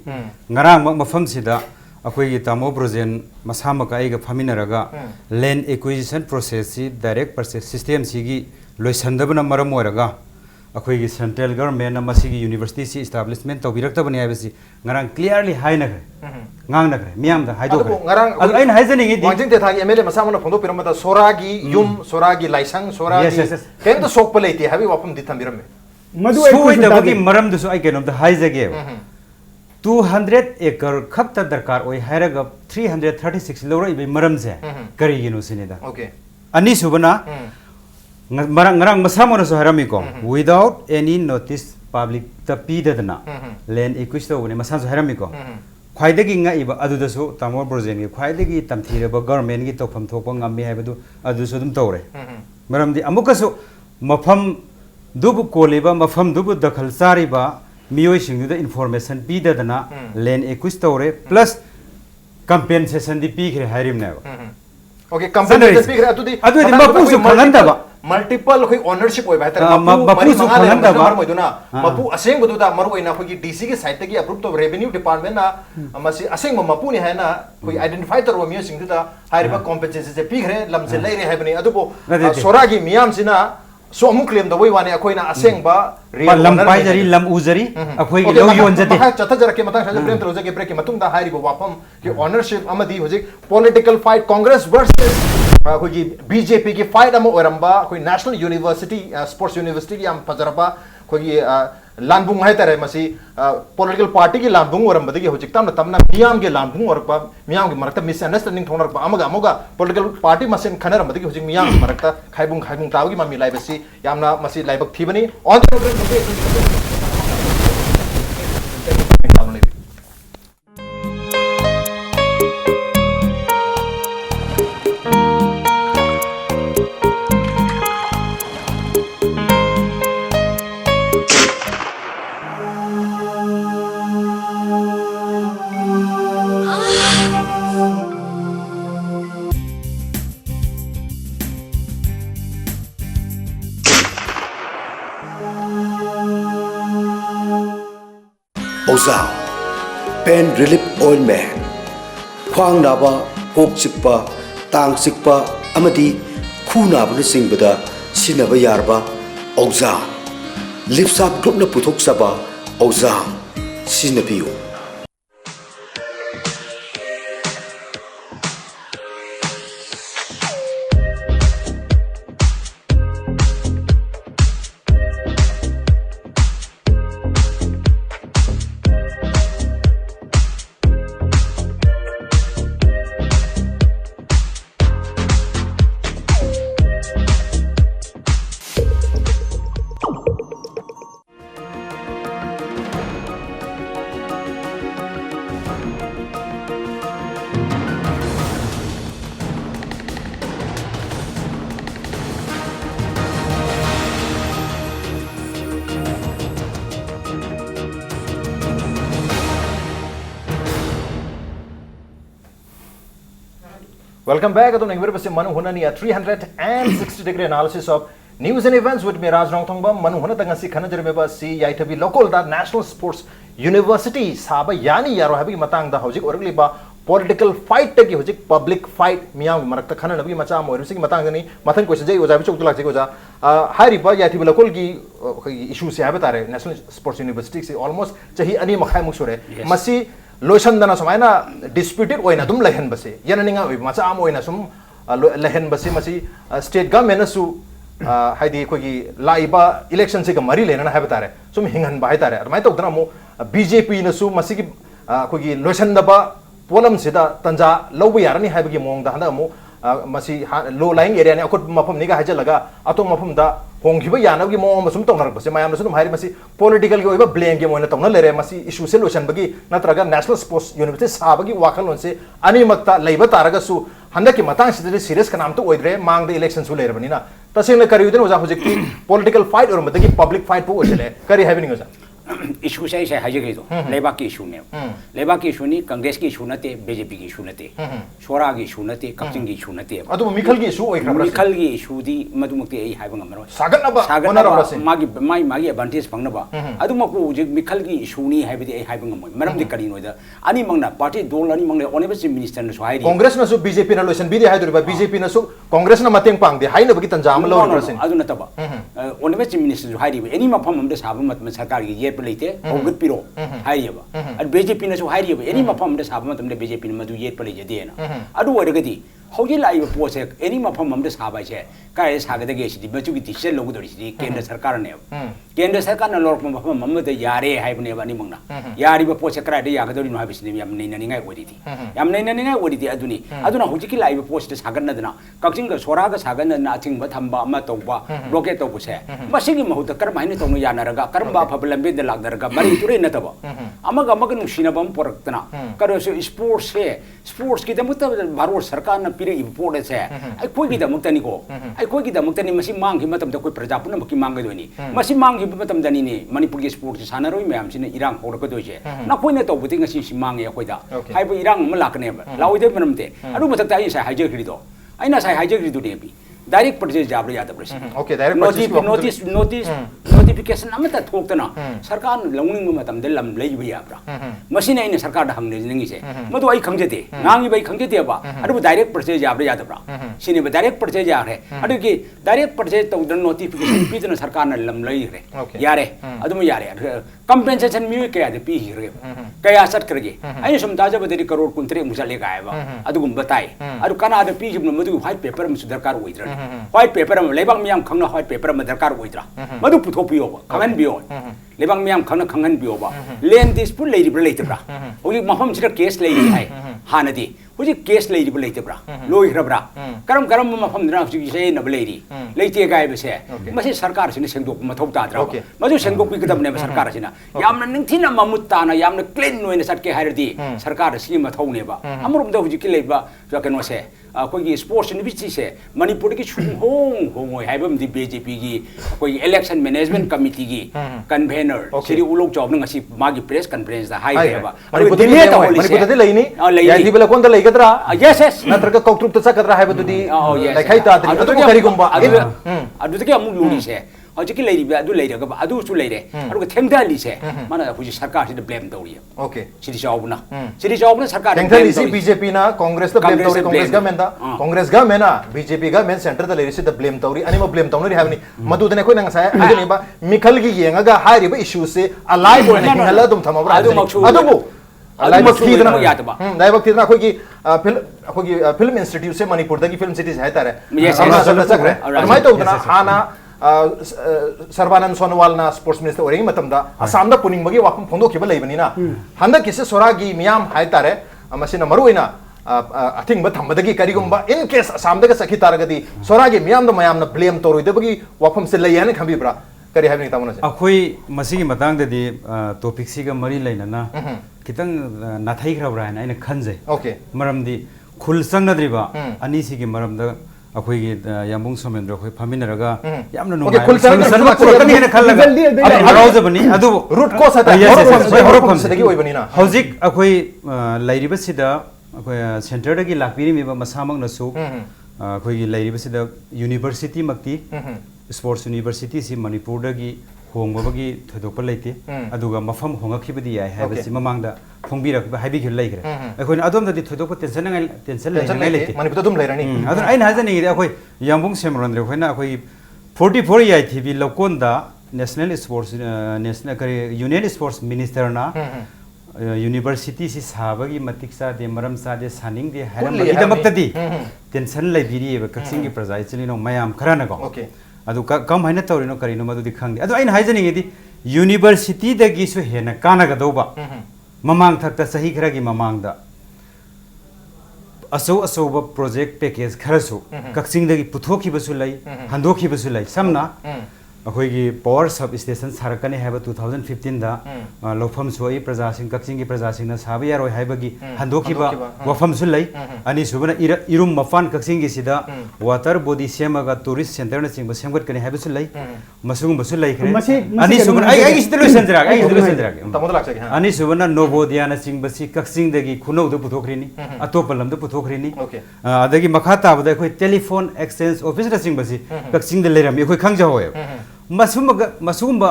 ngarang mafam sida अखोइ की तामो प्रोजेन मसामका आइगा फमिनरगा लैंड एक्विजिशन प्रोसेस सि डायरेक्ट परचेस सिस्टम सिगी लोइसंदबना मरम ओरगा अखोइ की सेंट्रल गवर्नमेंट ना मसिगी यूनिवर्सिटी सि एस्टैब्लिशमेंट तौबिरक्तबनि हाइबसि ngarang clearly हाइनखरे ngangnakre miyam da haidokre ngarang adu ain haizaningi di wangting te thagi MLA masamana phongdo piramata soragi yum soragi laisang soragi keng to sokpa leiti habi wapum di thambirame madu ai da bagi maram du so ai kenom da haizage 200 acre khakta darkar oi hairaga 336 loroi be maram je kari ginu sinida okay ani subana ngarang masamana so harami ko without any notice public ta pidadna land equisto ne masan so harami ko ख्वाइदगी ngai ba adudasu tamor projen gi ख्वाइदगी tamthireba government gi tofam thokpa ngammi haibadu adusu dum tawre maramdi amukasu mafam dubu koliba mafam dubu dakhal sariba miyoi singdu da information pidadana land acquist tawre plus compensation di pigre hairim na okay compensation pigre adudi mapu su khanganda ba multiple khoi ownership oi bhai tar mapu su khanganda ba moiduna mapu aseng budu da maru oina khoi gi DC gi site gi approve to revenue department na masi aseng mapu ni haina khoi identify tar mio sing da hariba compensation se pigre lamse leire haibani adubo soragi miyam sina so amu claim da wai wani akhoi na aseng ba lam pai jari lam uzari akhoi gi lo yon jate ha chata jara ke matang sa prem troje ke break matung da hariba wapam ki ownership amadi hojik political fight congress versus अखोई BJP की fight अम ओरंबा अखोई national university sports university याम फजरबा अखोई लानबुंग है तरे मसी political party की लानबुंग ओरंबदगी होजिक तमना तमना मियाम के लानबुंग ओरपा मियाम के मरकता मिसअंडरस्टैंडिंग थोनरपा अमगा अमगा पॉलिटिकल पार्टी मसेन खनरमदगी होजिक मियाम मरकता खाइबुंग तावगी मामी लाइबसी यामना मसी लाइबक थीबनी on the Oza Pain Relief Ointment Khwang naba kok chikpa tang chikpa amadi khu naba na singbada sinaba yarba Oza Lipsap group na puthok saba Oza sinabiyo Welcome back to Manung Hutna ni a 360-degree analysis of news and events with me Raj Rongthongbam Manung Hutna tangasi khana jarmeba si yaitabi local da National Sports University saba yani yaro habi matang da hojik orgliba political fight tagi hojik public fight miyam marakta khana nabi macha mo rusi matang ni mathang question jai oja bi chok tulak jai oja hari ba yaitabi local gi issue se habitare National Sports University se almost chahi ani makhai musure masi lotion dana समायना disputed ओइना तुम लहन बसे याना निंगा ओइ मचा आम ओइना सुम लहन बसे मसी state government सु हाइदी कोई लाइबा election से कमरी लेना ना है बता रहे सुम हिंगन बाहे तारे और मैं तो उतना मो BJP न सु मसी की कोई lotion दबा पोलम सिदा तंजा लोग यार नहीं है बगी मोंग दा हंदा मो मसी लो लाइंग एरिया ने अकुट मफम निगा हजे लगा अतो मफम दा होंगिबा यानबगी मोंग मसुम तोंगरक बसे मायाम सुम हारि मसी पॉलिटिकल के ओइबा ब्लेम के मोइना तोंगना लेरे मसी इशू से लोशन बगी नत्रगा नेशनल स्पोर्ट्स यूनिवर्सिटी साबगी वाखलोन से अनिमक्ता लेबा तारगसु हंदकी मतंग सिदे सीरियस कनाम तो ओइद्रे मांग द इलेक्शन सु लेरबनिना तसेंग करियुदन ओजा होजिकती पॉलिटिकल फाइट और मदगी पब्लिक फाइट पो ओजले करि हैवनिंग ओजा इशू से हाइजे गई तो लेबा की इशू ने लेबा की इशू नहीं कांग्रेस की इशू नते बीजेपी की इशू नते सोरा की इशू नते कक्चिंग की इशू नते अदु मिखल की इशू ओइ खबर मिखल की इशू दी मधुमक्ति ए हाइबा ngamro सागनबा मागी एडवांटेज फंगनबा अदु मकु जे मिखल की इशू नी हाइबदी ए हाइबा ngamoi मरम दि करी नोदा अनि मंगना पार्टी दोल अनि मंगले ओनेबे चिफ मिनिस्टर न सोहाइरी कांग्रेस न सु बीजेपी न लोशन बिदि हाइदुरबा बीजेपी न सु कांग्रेस न मतेंग पांगदे हाइनबगी तंजाम लो रसिन अदु नतबा ओनेबे चिफ मिनिस्टर सोहाइरी एनी मफम हमदे साबा मत सरकार की ये लेते ओगत पिरो हाइयबा अद बीजेपी न सु हाइरियबा एनी मफम हमदे साबा मतमदे बीजेपी न मदु येत पले जदेना अदु ओरगदी हौजे लाइव पोसे एनी मफम हमदे साबा छे काय सागदगे सिदि बचुगी डिसीजन लोगदोरि सिदि केंद्र सरकार ने केंद्र सरकार न लोरप मफम हमदे यारे हाइबने बानी मंगना यारिबा पोसे करादे यागदोरि नो हाबिसिनि याम नैनानिङाय ओरिदि याम नैनानिङाय ओरिदि अदुना हौजिकि लाइव पोस्ट सागनदना कक्चिंग सोरागा सागनदना अथिंग थंबा अमा तौबा ब्लॉकेट तौबसे मसिगी महुत करमाइने तौनो यानरगा करमबा फबलंबे द लागदरगा मरि तुरे नतबा अमग अमग नुसिनबम पोरक्तना करोसो स्पोर्ट्स की दमुत भारत सरकार न पिरे इम्पोर्ट से अखोई की दमुतनी को अखोई की दमुतनी मसी मांग ही मतम कोई प्रजा पुनम की मांग दोनी मसी मांग ही मतम दनी ने मणिपुर के स्पोर्ट्स सानरोई मैम सिने इरांग होरक दोजे ना कोई ने तौबुति ngasi si मांग या कोइदा हाइबो इरांग म लाकने लाउदे मनमते अरु मतक ताई सा हाइजे खरिदो आइना सा हाइजे खरिदो देबी डायरेक्ट परचेज जाबरे याद प्रश्न ओके डायरेक्ट नोटिफिकेशन अमता थोक्तना सरकार लौनिंग मतम दे लम लेबि याब्रा मसिने इन सरकार द हंगने जिंगी से मदो आई खंगजेते नांगी बई खंगजेते बा अरु डायरेक्ट परचेज जाबरे यादब्रा सिने बे डायरेक्ट परचेज यारे अरु की डायरेक्ट परचेज तौदन नोटिफिकेशन पिदन सरकार न लम लैरे यारे अदुम यारे कंपेंसेशन मी कया दे पी हिरे कया सट करगे आई सम ताजा बदरी करोड़ कुंत्रे मुसले गायबा अदुगुम बताई अरु कना द पी जिम मदु व्हाइट पेपर में दरकार होइद्रा व्हाइट पेपर में लेबांग मियाम खंगना व्हाइट पेपर में दरकार होइद्रा मदु पुथोपियोबा खंगन बियो लेबांग मियाम खंगना खंगन बियोबा लैंड डिस्प्यूट लेरिब्रा लेतब्रा होजि मफम सिरा केस लेरि हाय हानदी होजि केस लेरिब्रा लेतब्रा लोइख्रब्रा करम मफम दना होजि से नब लेरि लेते गायबसे मसे सरकार सिने सेंगदोक मथौ ताद्रा मदु सेंगदोक पिगदबने सरकार सिना यामना निंथिना ममुत्ताना यामना क्लीन नोइना सटके हायरदी सरकार सिनि मथौनेबा अमरुम द होजि कि लेबा जकनो से कोई स्पोर्ट्स यूनिवर्सिटी से मणिपुर की होंग होंग हाइबम दी बीजेपी की कोई इलेक्शन मैनेजमेंट कमिटी की कन्वेनर श्री उलोक चौब नंगसी मागी प्रेस कॉन्फ्रेंस दा हाई देबा मणिपुर दे लेनी यादी बेला कोन द लेगदरा यस यस नत्रक कौट्रुप त सकदरा हाइबदुदी लेखाई ताद्री अदु करिगुंबा अदु के अमु लूरी से हजिकी लेरिबा अदु लेरगा अदु सु लेरे अदु थेंगदाली से माना हुजि सरकार से ब्लेम तौरी ओके सिरि जावबना सरकार थेंगदाली से बीजेपी ना कांग्रेस द ब्लेम तौरी कांग्रेस गवर्नमेंट ना बीजेपी गवर्नमेंट सेंटर द लेरि से द ब्लेम तौरी अनिम ब्लेम तौनरी हाबनी मदुदने कोइ नंग साय अदुनिबा मिखल की येंगा हारिबा इशू से अलाइव होने हिंगला दुम थमबरा अदुबु अलाइव थीदना यातबा लाइव थीदना कोई फिल्म इंस्टीट्यूट से Manipur the key film cities है तारे अरुणाचल चक्रे अरमाय तौदना हाना सर्बानंद सोनोवाल ना स्पोर्ट्स मिनिस्टर ओरेंग मतमदा असम दा पुनिंग बगी वाफम फोंदोखिबा लेबनिना हंदा किसे सोरागी मियाम हायतारे मसिना मरुइना अथिंग थम्बदगी करिगुंबा इन केस असम दगा सखी तारगदी सोरागी मियाम द मयाम न ब्लेम तोरुइदबगी वाफम से लेयाने खंबिब्रा करि हाबनि तामना से अखोई मसिगी मतंग ददी टॉपिक सिगा मरी लेना कितंग नाथाइख्राब्रा है ना खनजे ओके मरमदी खुल संगनद्रिबा अनी सिगी मरमदा अखोई यामुंग सोमेंद्र अखोई फमिनरगा यामना नुंगाय खुल संगनद्रिबा पुरतनी हेन खल्लगा हराउजबनी अदु रूट कोस हता हरोपम से दगी ओइबनिना हौजिक अखोई लाइरिबा सिदा ꯑꯩꯈꯣꯏ ꯁꯦꯟꯇꯔꯗꯒꯤ ꯂꯥꯛꯄꯤꯔꯤꯕ ꯃꯁꯥꯃꯛꯅꯁꯨ ꯑꯩꯈꯣꯏꯒꯤ ꯂꯩꯔꯤꯕꯁꯤꯗ ꯌꯨꯅꯤꯚꯔꯁꯤꯇꯤ ꯃꯛꯇꯤ ꯁ꯭ꯄꯣꯔꯠꯁ ꯌꯨꯅꯤꯚꯔꯁꯤꯇꯤꯁꯤ ꯃꯅꯤꯄꯨꯔꯗꯒꯤ ꯍꯣꯡꯕꯒꯤ ꯊꯣꯏꯗꯣꯛꯄ ꯂꯩꯇꯦ ꯑꯗꯨꯒ ꯃꯐꯝ ꯍꯣꯡꯉꯛꯈꯤꯕꯗꯤ ꯌꯥꯏ ꯍꯥꯏꯕꯁꯤ ꯃꯃꯥꯡꯗ ꯐꯣꯡꯕꯤꯔꯛꯄ ꯍꯥꯏꯕꯤꯈꯤꯕ ꯂꯩꯈ꯭ꯔꯦ ꯑꯩꯈꯣꯏꯅ ꯑꯗꯣꯝꯗꯗꯤ ꯊꯣꯏꯗꯣꯛꯄ ꯇꯦꯟꯁꯟ ꯂꯩꯅꯤꯡꯉꯥꯏ ꯂꯩꯇꯦ ꯃꯅꯤꯄꯨꯔꯗ ꯑꯗꯨꯝ ꯂꯩꯔꯅꯤ ꯑꯗꯨꯅ ꯑꯩꯅ ꯍꯥꯏꯖꯅꯤꯡꯉꯤꯗꯤ ꯑꯩꯈꯣꯏ ꯌꯥꯝꯕꯨꯡ ꯁꯦꯃꯔꯣꯟꯗ꯭ꯔ ꯑꯩꯈꯣꯏꯅ ꯑꯩꯈꯣꯏꯒꯤ 44 ꯌꯥꯏꯊꯤꯕꯤ ꯂꯧꯀꯣꯟꯗ ꯅꯦꯁꯅꯦꯜ ꯁ꯭ꯄꯣꯔꯠꯁ ꯅꯦꯁꯅꯦꯜ ꯀꯔꯤ ꯌꯨꯅꯤꯌꯟ ꯁ꯭ꯄꯣꯔꯠꯁ ꯃꯤꯅꯤꯁꯇꯔꯅ ꯌꯨꯅꯤꯚꯔꯁꯤꯇꯤꯁꯤ ꯁꯥꯕꯒꯤ ꯃꯇꯤꯛ ꯆꯥꯗꯦ ꯃꯔꯝ ꯆꯥꯗꯦ ꯁꯥꯅꯤꯡꯗꯦ ꯍꯥꯏꯔꯝꯕꯒꯤꯗꯃꯛꯇꯗꯤ ꯇꯦꯟꯁꯟ ꯂꯩꯕꯤꯔꯤꯑꯕ ꯀꯛꯆꯤꯡꯒꯤ ꯄ꯭ꯔꯖꯥ ꯏꯆꯤꯜ ꯏꯅꯥꯎ ꯃꯌꯥꯝ ꯈꯔꯅꯀꯣ ꯑꯗꯨ ꯀꯃꯥꯏꯅ ꯇꯧꯔꯤꯅꯣ ꯀꯔꯤꯅꯣ ꯃꯗꯨꯗꯤ ꯈꯪꯗꯦ ꯑꯗꯣ ꯑꯩꯅ ꯍꯥꯏꯖꯅꯤꯡꯉꯤꯗꯤ ꯌꯨꯅꯤꯚꯔꯁꯤꯇꯤꯗꯒꯤꯁꯨ ꯍꯦꯟꯅ ꯀꯥꯟꯅꯒꯗꯧꯕ ꯃꯃꯥꯡ ꯊꯛꯇ ꯆꯍꯤ ꯈꯔꯒꯤ ꯃꯃꯥꯡꯗ ꯑꯆꯧꯕ ꯄ꯭ꯔꯣꯖꯦꯛ ꯄꯦꯀꯦꯖ ꯈꯔꯁꯨ ꯀꯛꯆꯤꯡꯗꯒꯤ ꯄꯨꯊꯣꯛꯈꯤꯕꯁꯨ ꯂꯩ ꯍꯟꯗꯣꯛꯈꯤꯕꯁꯨ ꯂꯩ ꯁꯝꯅ ꯑꯩꯈꯣꯏꯒꯤ ꯄꯥꯋꯔ ꯁꯕ ꯁ꯭ꯇꯦꯁꯟ ꯁꯥꯔꯛꯀꯅꯤ ꯍꯥꯏꯕ 2015ꯗ ꯂꯧꯐꯝꯁꯨ ꯑꯩ ꯄ꯭ꯔꯖꯥꯁꯤꯡ ꯀꯛꯆꯤꯡꯒꯤ ꯄ꯭ꯔꯖꯥꯁꯤꯡꯅ ꯁꯥꯕ ꯌꯥꯔꯣꯏ ꯍꯥꯏꯕꯒꯤ ꯍꯟꯗꯣꯛꯈꯤꯕ ꯋꯥꯐꯝꯁꯨ ꯂꯩ ꯑꯅꯤꯁꯨꯕꯅ ꯏꯔꯨꯝ ꯃꯄꯥꯟ ꯀꯛꯆꯤꯡꯒꯤꯁꯤꯗ ꯋꯥꯇꯔ ꯕꯣꯗꯤ ꯁꯦꯝꯃꯒ ꯇꯨꯔꯤꯁ ꯁꯦꯟꯇꯔꯅꯆꯤꯡꯕ ꯁꯦꯝꯒꯠꯀꯅꯤ ꯍꯥꯏꯕꯁꯨ ꯂꯩ ꯃꯁꯤꯒꯨꯝꯕꯁꯨ ꯂꯩꯈ꯭ꯔꯦ ꯑꯅꯤꯁꯨꯕꯅ ꯑꯩꯒꯤꯁꯤꯗ ꯂꯣꯏꯁꯤꯟꯖꯔꯛꯑꯒꯦ ꯑꯅꯤꯁꯨꯕꯅ ꯅꯣꯕꯣꯗꯤꯌꯥꯅꯆꯤꯡꯕꯁꯤ ꯀꯛꯆꯤꯡꯗꯒꯤ ꯈꯨꯅꯧꯗ ꯄꯨꯊꯣꯛꯈ꯭ꯔꯤꯅꯤ ꯑꯇꯣꯞꯄ ꯂꯝꯗ ꯄꯨꯊꯣꯛꯈ꯭ꯔꯤꯅꯤ ꯑꯗꯒꯤ ꯃꯈꯥ ꯇꯥꯕꯗ ꯑꯩꯈꯣꯏ ꯇꯦꯂꯤꯐꯣꯟ ꯑꯦꯛꯁꯆꯦꯟꯖ ꯑꯣꯐꯤꯁꯅꯆꯤꯡꯕꯁꯤ ꯀꯛꯆꯤꯡꯗ ꯂꯩꯔꯝꯃꯤ ꯑꯩꯈꯣꯏ ꯈꯪꯖꯍꯧꯋꯦꯕ ꯃꯁꯨꯒꯨꯝꯕ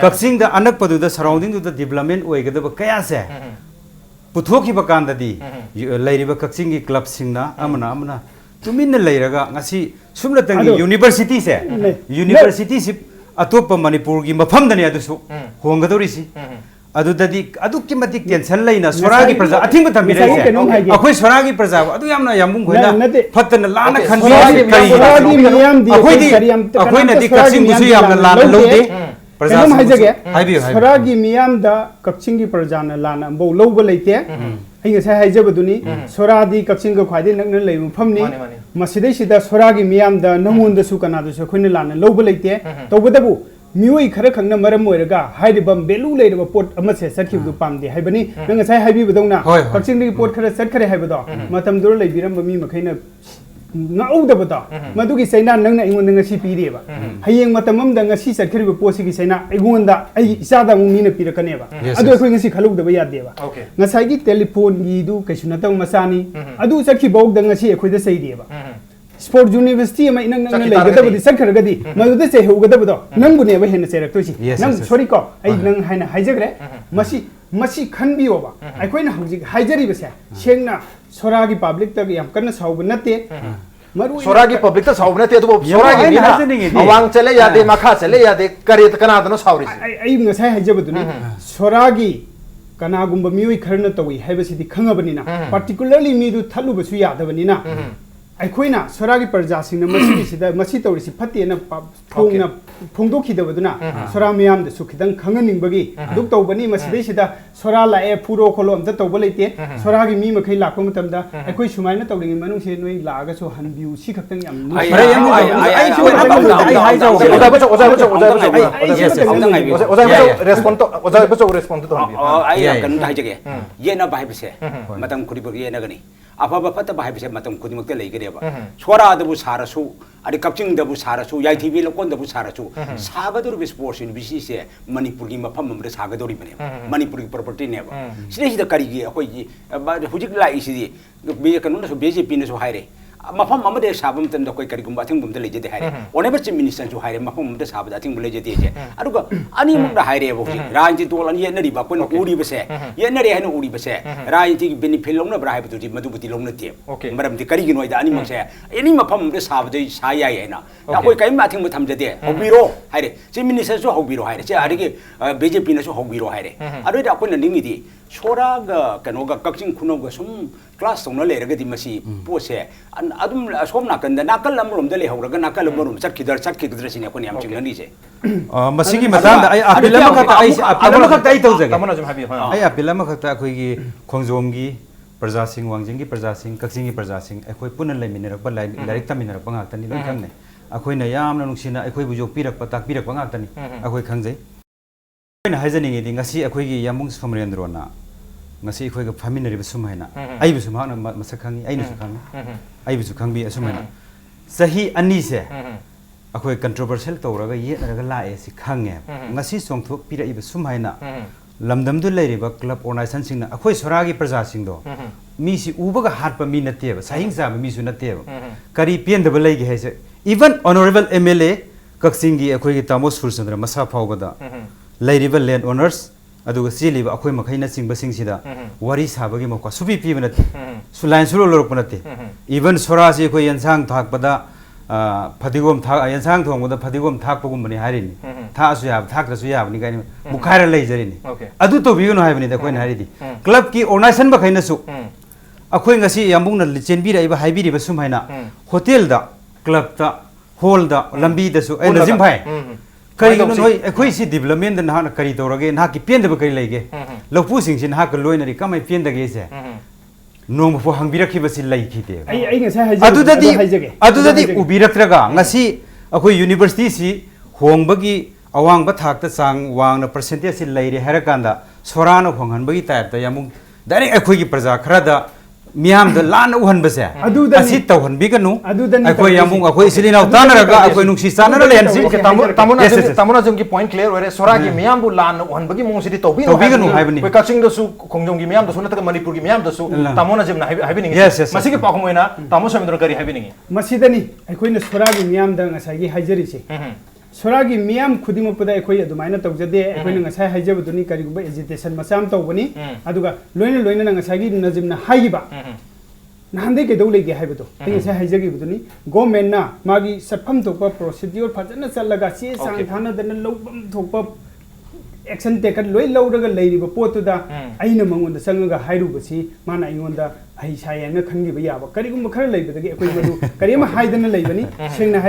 ꯀꯛꯆꯤꯡꯗ ꯑꯅꯛꯄꯗꯨꯗ ꯁꯔꯥꯎꯟꯗꯤꯡꯗꯨꯗ ꯗꯤꯕꯂꯞꯃꯦꯟ ꯑꯣꯏꯒꯗꯕ ꯀꯌꯥꯁꯦ ꯄꯨꯊꯣꯛꯈꯤꯕ ꯀꯥꯟꯗꯗꯤ ꯂꯩꯔꯤꯕ ꯀꯛꯆꯤꯡꯒꯤ ꯀ꯭ꯂꯕꯁꯤꯡꯅ ꯑꯃꯅ ꯇꯨꯃꯤꯟꯅ ꯂꯩꯔꯒ ꯉꯁꯤ ꯁꯨꯝꯅꯇꯪꯒꯤ ꯌꯨꯅꯤꯚꯔꯁꯤꯇꯤꯁꯤ ꯑꯇꯣꯞꯄ ꯃꯅꯤꯄꯨꯔꯒꯤ ꯃꯐꯝꯗꯅꯤ ꯑꯗꯨꯁꯨ ꯍꯣꯡꯒꯗꯧꯔꯤꯁꯤ ꯑꯗꯨꯗꯗꯤ ꯑꯗꯨꯛꯀꯤ ꯃꯇꯤꯛ ꯇꯦꯟꯁꯟ ꯂꯩꯅ ꯁꯣꯔꯥꯒꯤ प्रजा ꯑꯊꯤꯡꯕ ꯊꯝꯕꯤꯔꯛꯏꯁꯦ ꯑꯩꯈꯣꯏ ꯁꯣꯔꯥꯒꯤ प्रजाꯕꯨ ꯑꯗꯨ ꯌꯥꯝꯅ ꯌꯥꯝꯕꯨꯡ ꯈꯣꯏꯅ ꯐꯠꯇꯅ ꯂꯥꯟꯅ ꯈꯟꯕꯤꯔꯤꯁꯦ ꯑꯩꯈꯣꯏꯅꯗꯤ ꯀꯛꯆꯤꯡꯕꯨꯁꯨ ꯌꯥꯝꯅ ꯂꯥꯟꯅ ꯂꯧꯗꯦ प्रजा हाइजगे स्वरागी मियामदा कक्चिंगी प्रजाना लाना बो लौब लेते आई ngasa हाइजबदुनी स्वरादी कक्चिंग ख्वाइदे नगन लेब फमनी मसिदै सिदा स्वरागी मियामदा नंगोंद सु कनादु सखोइने लाना लौब लेते तौबदबु मियोई खर खंगना मरम मोइरगा हाइदबम बेलु लेरब पोट अमसे सखिबदु पामदे हाइबनी नंग ngasa हाइबिबदौना कक्चिंगी पोट खर सटखरे हाइबदो मतम दुर लेबिरम मी मखैना ngaudabato madugi saina nangna ingon ngasi pireba hayeng matamam da ngasi sakriba posigi saina igonda ai isada mu mina pirakaneba adu khoi ngasi khalugdaba yadeba ngasai gi telephone gi du kaisuna taw masani adu sakhi bog da ngasi khoi da saideba sport university ma inang nang legadabadi sakhargadi maduda se heugadabado nangbu neba henna seraktosi nang sorry ko ai nang haina haijagre masi khanbiyoba ai khoina hojik haijari base sengna soragi public ta yam kana sauba nate सोरागी public तो साउब नते तो सोरागी बिना अवांग चले यादे मखा चले यादे करे त कना दनो साउरी आई ngasai हाइजबदुनी सोरागी कनागुंबा मियोई खरना तोई हाइबसिदि खंगबनिना पार्टिकुलरली मीदु थलुबसु यादबनिना अखोइना सोरागी प्रजासिंग मसिसिदा मसि तौरिसि फतेना फोंगना फोंदोखिदबदुना सोरा मियाम द सुखिदं खंगनिंबगी दुक तौबनी मसिदैसिदा सोरा लाए फुरो खोलो अमता तौब लेते सोरागी मी मखै लाखो मतमदा अखोइ सुमाइना तौरिंग मनुंग से नोइ लागसो हनबिउ सि खक्तंग याम अफब फत बाइबसे मतम खुदिमक लेगरेबा सोरादबु सारसु अदि कक्चिंगदबु सारसु याइथिबि लोकोंदबु सारसु सागदुर स्पोर्ट्स यूनिवर्सिटी से मणिपुर की मफम ममदे सागदोरि बने मणिपुर की प्रॉपर्टी नेबा सिनेसिदा करिगी अखोई हुजिक लाइसिदि बे कनुनसु बीजेपी नसु हाइरे मफम अमदे साबम तंद कोई करिगुम अथिंगुम लेजेदे हाइरे ओनेबर चीफ मिनिस्टर सु हाइरे मफम अमदे साबद अथिंगुम लेजेदे जे अदुगा अनि मुंदा हाइरे बो राजनीति तोल अनि येनरिबा कोन उरिबसे येनरि हाइनो उरिबसे राजनीति की बेनिफिट लौना ब्रा हाइबदुदि मदुबुदि लौनते मरमदि करिगिनोइदा अनि मसे एनी मफम अमदे साबदे सायाय हैना अखोई काइम अथिंगु थमजदे हौबिरो हाइरे चीफ मिनिस्टर सु हौबिरो हाइरे से अदिगे बीजेपी नसु हौबिरो हाइरे अदुइदा कोन निंगिदि सोरागा कनोगा कक्चिंग खुनोगा सुम क्लास तौना लेरगदि मसी पोसे अदुम सोम नाकंदा नाकल अमरोमदा लेहौरगा नाकल अमरोम चटखिदर सिने कोन याम चिंगनी से मसिगी मतांदा आई अपिलमा खता आई तौजगे आई अपिलमा खता अखोइगी खोंजोमगी प्रजासिंग वांजिंगी प्रजासिंग कक्चिंगी प्रजासिंग अखोइ पुन लेमिनरक लाइरिक तमिनरक ngaktani loi khangne अखोइना यामना नुंसिना अखोइबु जोपिरक ताकपिरक ngaktani अखोइ खंजै अखोइना हाइजनिंगि ngasi अखोइगी यामुंग समरेंद्रना ngasi अखोइगा फामिनरिब सुमाइना आइबु सुमाना मसक खंगी आइनसु खंगी आइबु खंबी असुमाइना सही अनि से अखोइ कंट्रोवर्शियल तौरगा येनरगा लाए सि खंगे ngasi चोंथोक पिरइब सुमाइना lamdamdu leiriba club organization singna akhoi soragi praja singdo mi si ubaga hatpa mi nateba sahing sa mi su nateba kari piendaba leige haise even honorable MLA kaksingi akhoi gi tamo surchandra masa phawbada leiriba land owners aduga siliba akhoi makhaina singba singsida wari sabagi mokwa subi piba nati su line suro lorok panati even sorasi akhoi yansang thakpada fadigom thak yansang thongboda fadigom thakpagum bani harini tha asu yab thak rasu yab ni gani mukhaira leijarini adu to bigunu haibani da koina haridi club ki organization ba khaina su akhoi ngasi yambung na chenbi rai ba haibi ri ba sum haina hotel da club da hall da lambi da su ai nazim bhai kari no noi akhoi si development da na kari torage na ki pen da ba kari leige lopu sing sin ha ka loina ri kamai pen da ge se nong fo hangbirakhi basi laiki te ai nga sai haije adudadi ubiratraga ngasi akhoi university si hongbagi awang ba thak ta sang wang na percentage si laire harakanda sorana khonghan bagi type ta yamung direct akhoi gi praja khara da miam da lan uhan base asi tawhan bi kanu akhoi yamung akhoi silina tanaraga akhoi nungsi sanara len si tamuna jung ki point clear ore soragi miam bu lan uhan bagi mung sidi tobi kanu haibani ko kaching da su khongjong gi miam da su na ta manipur gi miam da su tamuna jum na haibini masi ki pakhmoina tamu samendra kari haibini masidani akhoi na soragi miam da ngasai gi haijari se soragi miam khudimo pada akhoi adumaina tawjade akhoi na ngasai haijabuduni kari guba agitation masam tawbani aduga loina loina na ngasai gi najim na haiba nahande ke dawle ge haibado ai ngasai haijagi buduni government na magi satpham tokpa procedure fajana challaga che sang thana dana lobam thokpa action taken loi lawraga leiriba potuda aina mangonda sangaga hairuba mana ingonda ai sayana khangiba yaba karigumba khara leibadagi akoi madu karima haidana leibani sengna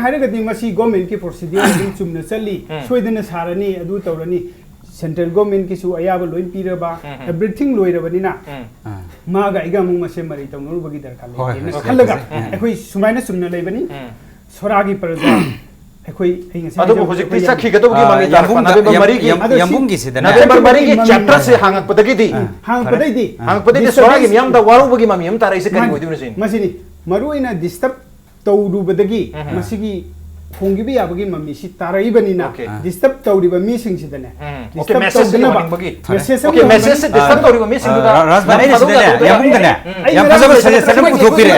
hairagadi masi government ki procedure din chumna chali soidana sarani adu tawrani central government ki su ayaba loin piraba everything loirabani na maga iga mung mase mari tawnurubagi darkha le khalaga akoi sumaina chumna leibani soragi parja akhoi ai ngasa adu hojik ti sakhi ga dogi mami yambung gi sidana November mari gi chapter se hangak padagi di soragi miam da waru bagi mami am tarai se kari modi unasin masini maruina disturb tawdu badagi masigi khongibi yabagi mami si tarai banina disturb tawriba mi sing sidane okay message ni bagi message se disturb tawriba mi sing da rasbane ni sidane yambung dane yam phajaba suggestion mu thokire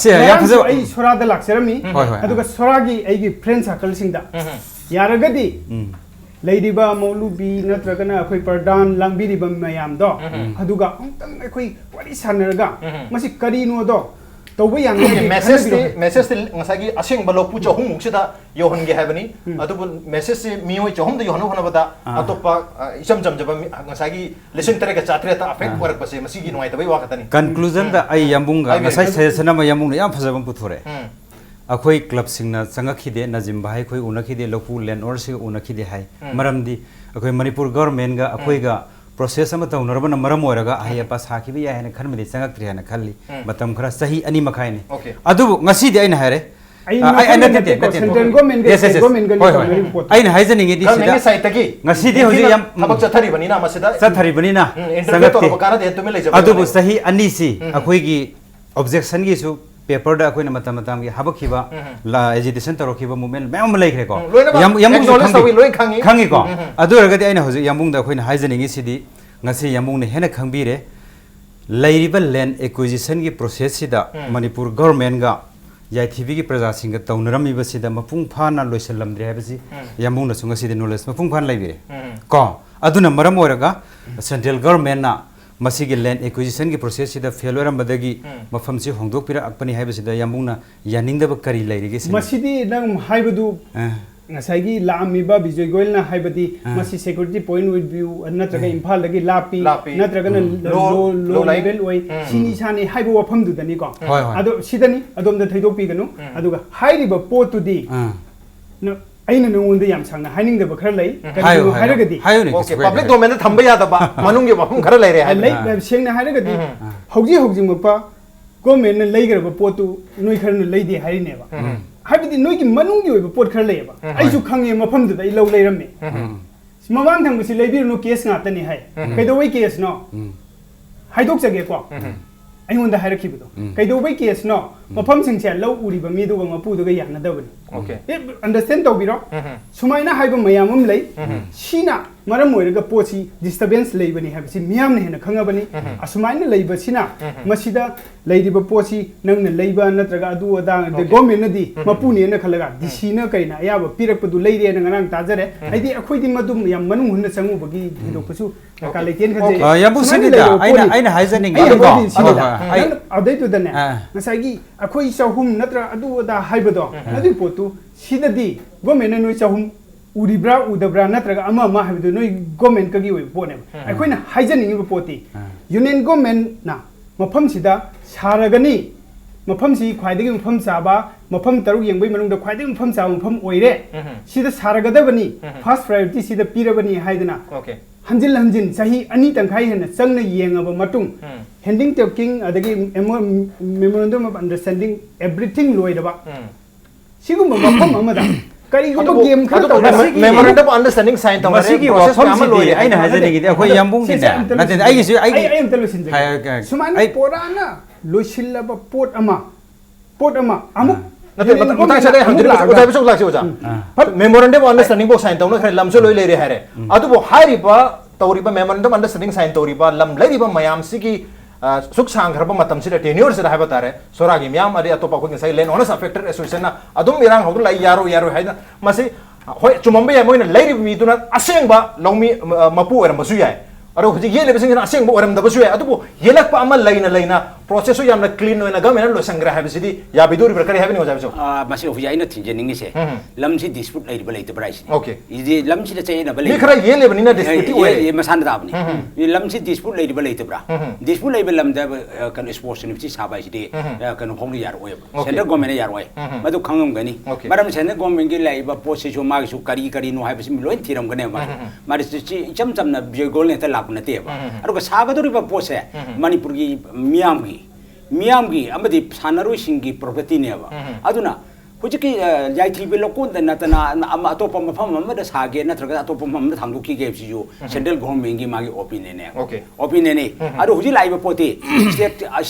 se yam phajaba ai sorada lakserami aduga soragi ai gi friend circle sing da yaragadi leiriba maulubi natragana akhoi pardan langbiriba mayam do aduga amtang akhoi wari sanaraga masi karino do tawba yang message ngasagi asing balopu chahum muksida yohon ge habani adu message mioi chahum da yohon hona bada atopa isam jam jaba ngasagi listen tere ga chatre ta affect work pase masi gi noi tabai wa khatani conclusion da ai yambunga ngasai suggestion ma yambung yam phajabam puthore akhoi club singna changakhide najim bhai khoi unakhide lopu land or se unakhide hai maramdi akhoi manipur government ga akhoi ga process ama tawnarabana maram oraga ahya pas hakibi ya hena khanmedi changakri hena khalli matam khara sahi ani makhai ni adu ngasi di aina hare ai central government ga aina haijaningi di sida site gi ngasi di hoji yam thabak chathari bani na masida chathari bani na sangakte bakara de tume leja adu sahi ani si akhoi gi objection gi su paper da akhoi na matam matam gi habakhiba la agitation tarokhiba movement ma'am laikre ko yamung khangi ko adu ragadi aina hoji yamung da akhoi na haijaningi sidi ngasi yamung ne hena khangbire lairiba land acquisition gi process sida manipur government ga yaithibi gi praja singa tawnarami basida mapung phana loisalamdre habasi yamung na sunga sidi knowledge mapung phan laibire ko aduna maram oraga central government na masigi land acquisition gi process sida failure ambadagi mafam si hongdok pira akpani haibasida yamungna yaningdaba kari lairige masidi nang haibadu ngasagi laamiba bijoy goilna haibadi masi security point with view natraga imphal lagi lapi natraga low level oi sini sani haibu wafam du dani ko ado sidani adom da thaido pi ganu aduga hairiba potu di na aina nungunda yam sangna haining da bakhar lai kanu hairagadi okay public domain da thamba ya da ba manung ge wafam khara lai re hai lai sengna hairagadi hauji mapa government na laigraba potu noi kharna leide hairine ba haibidi noigi manungi oiba pot khara leiba aisu khange mafam du dai low leiramme mamang thang basi leibir no case nga tani hai kaido wai case no haidok jage ko aingonda hairakhibudo kaido wai case no mafam sing che lo uri ba mi du ba mapu du ga yana da bani okay understand to biro sumaina hai ba mayam am lei sina maram moi ga pochi disturbance lei bani ha si miyam ne na khanga bani asumaina lei ba sina masida lei di ba pochi nang na lei ba natraga adu ada the government na di mapu ne na khalaga dc na kai na ya ba pirak pa du lei re na ngang ta jare ai di akhoi di madum yam manung hun na changu bagi do pasu ka lei ten kha je ya bu sinida aina haizaning ga ko ai adai tu dane ngasai gi akhoi chahum natra adu ada haibado adu potu sidadi government na noi chahum uribra udabra natraga ama ma habido noi government ka gi oi pone akhoi na haizaning ba poti union government na mafam sida saragani mafam si khwaidagi mafam saba mafam taruk yengbai manung da khwaidagi mafam saba mafam oire sida saragadabani first priority sida pirabani haidana okay hanjil hanjin sahi ani tangkhai hena changna yengaba matung handing talking adagi memorandum of understanding everything loidaba sigum mafam amada kari gumba game khata memorandum of understanding sign tawre masigi wafam si aina hajani gi akhoi yambung gi da natin ai gi ai am talusin sumana porana loisillaba pot ama amuk nate mata chade hamjil utai bisok lakse oja memorandum of understanding bo sign tawna khare lamso loi lere hare adu bo hairi ba tawri ba memorandum of understanding sign tawri ba lam lei ba mayam sigi suk sang harba matam sida tenure sida haiba tare soragi myam ari atopa ko sai len honest affected association na adum mirang hodu lai yaro haina masi hoi chumambe ya moina leiri mi duna aseng ba lawmi mapu eram basu yai aro huji yele besing aseng ba eram da basu yai adu yelak pa amal laina process yo yamna clean no na gamena lo sangra ha bisidi ya biduri berkari ha bini ho jabiso masi ofi aina tinjening ni se lamsi dispute lai balai te price okay idi lamsi de chayna balai ni khara yele bani na dispute ye ye masan da bani ni lamsi dispute lai balai te bra dispute lai belam da kan sports ni chi sabai sidi kan hongli yar oy center government yar oy madu khangam gani maram center government gi lai ba post jo ma su kari no ha bisim loin thiram gane ma mari chi cham na bjegol ne ta lap na te ba aro ka saga dori ba post manipur gi miyam gi amadi sanaroi singi property ne ba aduna hujiki jaithi be lokon da natana ama atopa mafam amada sage natraga atopa mamda thangdu ki ge si jo central government gi magi opinion ne opinion ne adu huji laiba pote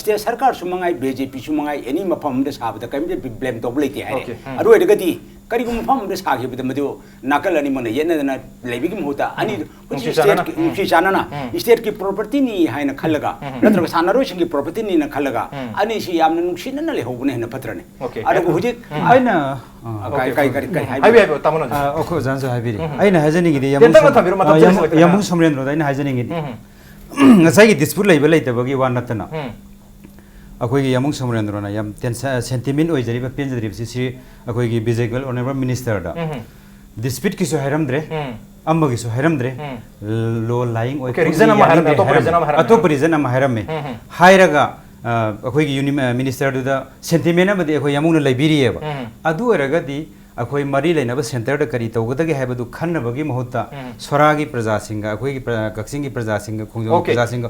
state sarkar sumangai bjp sumangai any mafam da sabda kam de blame to blate hai adu edagati kari gum mafam da sage be madu nakal ani mana yena na lebi gi mota ani huji state ki chanana state ki property ni haina khalaga natraga sanaroi singi property ni na khalaga ani si yamna nuksina na le hobune na patrane adu huji aina kai habi tamona oko janso habiri aina hajani gi yamu somrendro aina hajani gi ngasai gi dispute lai belai tabagi wanatana akoi gi yamu somrendro na yam sentiment oi jari ba penjari si akoi gi bijegal honorable minister da dispute ki so haramdre amma gi so haramdre low lying oi reason ama haram atop reason ama haram me hairaga akoi gi minister da sentiment amadi akoi yamung na laibiri ba adu eragadi akoi mari lainaba center da kari tawgadagi haibadu khannabagi mahutta swaragi praja singa akoi gi kaksingi praja singa khongjong praja singa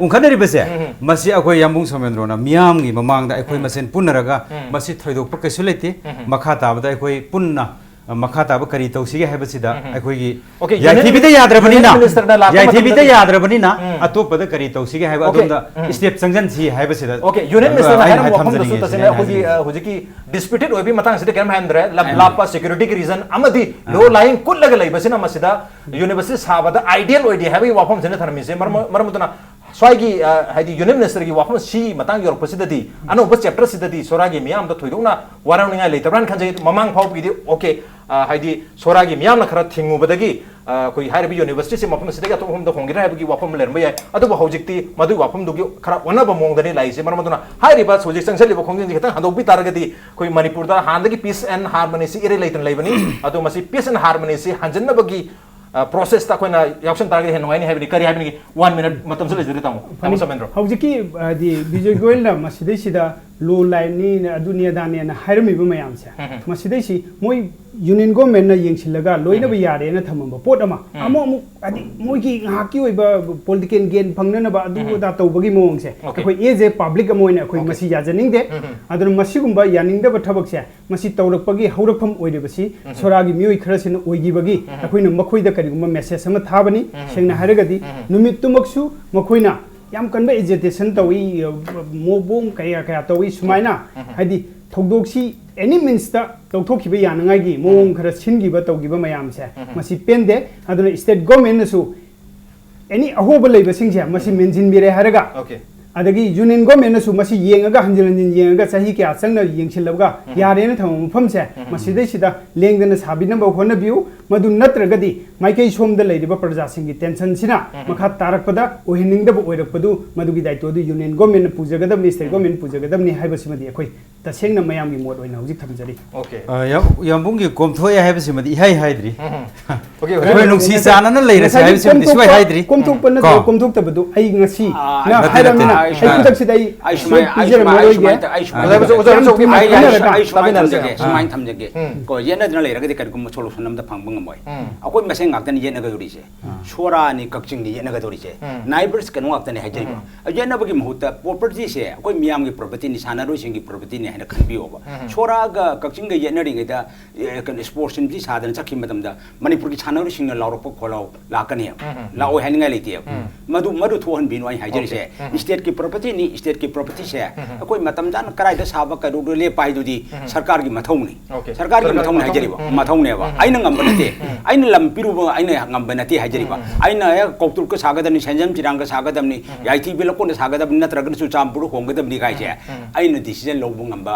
unkhanari bese masi akoi yambung somendro na miyam gi mamang da akoi masen punaraga masi thoidok pakaisu lete makha tabada akoi punna makha taba kari tawsige haibasida akoi gi yaithibi da yadrabani na atopada kari tawsige haiba adunda step changjan si haibasida okay union minister na haram wafam da su tasena hujiki disputed obi matang sida kam handre lapa security ki reason amadi low lying kullaga laibasina masida university sabada ideal oidi habi wafam sene tharmi se marmutuna swagi hadi union minister gi wafam si matang yor pasidadi ano bas chapter sidadi soragi miyam da thoidona warang ninga leitabran khanjai mamang phau gi okay hadi soragi miyam na khara thingu badagi koi haibi university se mafam sidagi ato hom da khongira habi wafam lerma ya adu hojikti madu wafam du gi khara wana ba mong dani lai se marmutuna hairi ba sojik sangsali ba khongjin gi ta handok bi taragadi koi manipur da handagi peace and harmony se ire leitan laibani adu masi peace and harmony se hanjanna bagi process ta koina yakshan target hen noini habi kari habi 1 minute matam sele jeri tamu samendro hojiki di bijay goel na masidai sida low line ni adunia dane na hairmi ba mayam se masidai si moi union government na yengsilaga loina ba yare na thamamba pot ama amo adi moi ki haki oi ba political gain phangna ba adu da tawbagi mong se koi as a public amoina koi masi yajaning de adun masi gumba yaning da ba thabak se masi tawrakpagi haurakpham oide basi soragi mioi kharasin oigi bagi akoina makhoi da kari gumba message ama thabani sengna haragadi numit tumaksu makoina yam kan ba agitation tawi mobong kaya kaya tawi sumaina hadi thogdoksi any means ta tawthokhiba yanangai gi mong khara singi ba tawgi ba mayam se masi pende aduna state government na su any ahoba leiba singse masi menjin bire haraga okay adagi union government na su masi yengaga hanjilan yengaga sahi kya changna yengsilaga yare na tham mpham se masi dai sida lengdana sabina ba khona biu madu natragadi maikai somda leiba praja singi tension sina makha tarakpada ohiningda ba oirakpadu madugi daito du union government pujagadam ni state government pujagadam ni haibasimadi akhoi tasengna mayam gi mod oina hojik thamjari okay yambungi komthoi haibsimadi ihai haidri okay hoi nungsi chana na leira sai haibsimadi swai haidri komthok panna komthok tabadu ai ngasi na hairamina ai kudak sidai ai sumai thamjage ko yena dina leira gadi kar kum solution namda phangba ngamoi akoi maseng ngak tani yena ga dori se sora ni kakching ni yena ga dori se neighbors kan ngak tani hajari ba yena bagi muhuta property se akoi miyam gi property ni sana ro singi property ni hena khanbi oba sora ga kakching ga yena ri ga kan sports in ji sadan chakhi matam da manipur gi sana ro singna laurok kholau lakani la o hen ngai leti madu thohan bin wai hajari se state ki property ni state ki property se akoi matam jan karai da saba ka ro le pai du di sarkar gi mathau ni sarkar gi mathau ni hajari ba mathau ne ba aina ngam banate aina lam piru ba aina ngam banate hajari ba aina ya koktur ka sagadam ni sanjam tirang ka sagadam ni yaiti belako na sagadam natraga su champuru hongadam ni kai se aina decision lo ngam ba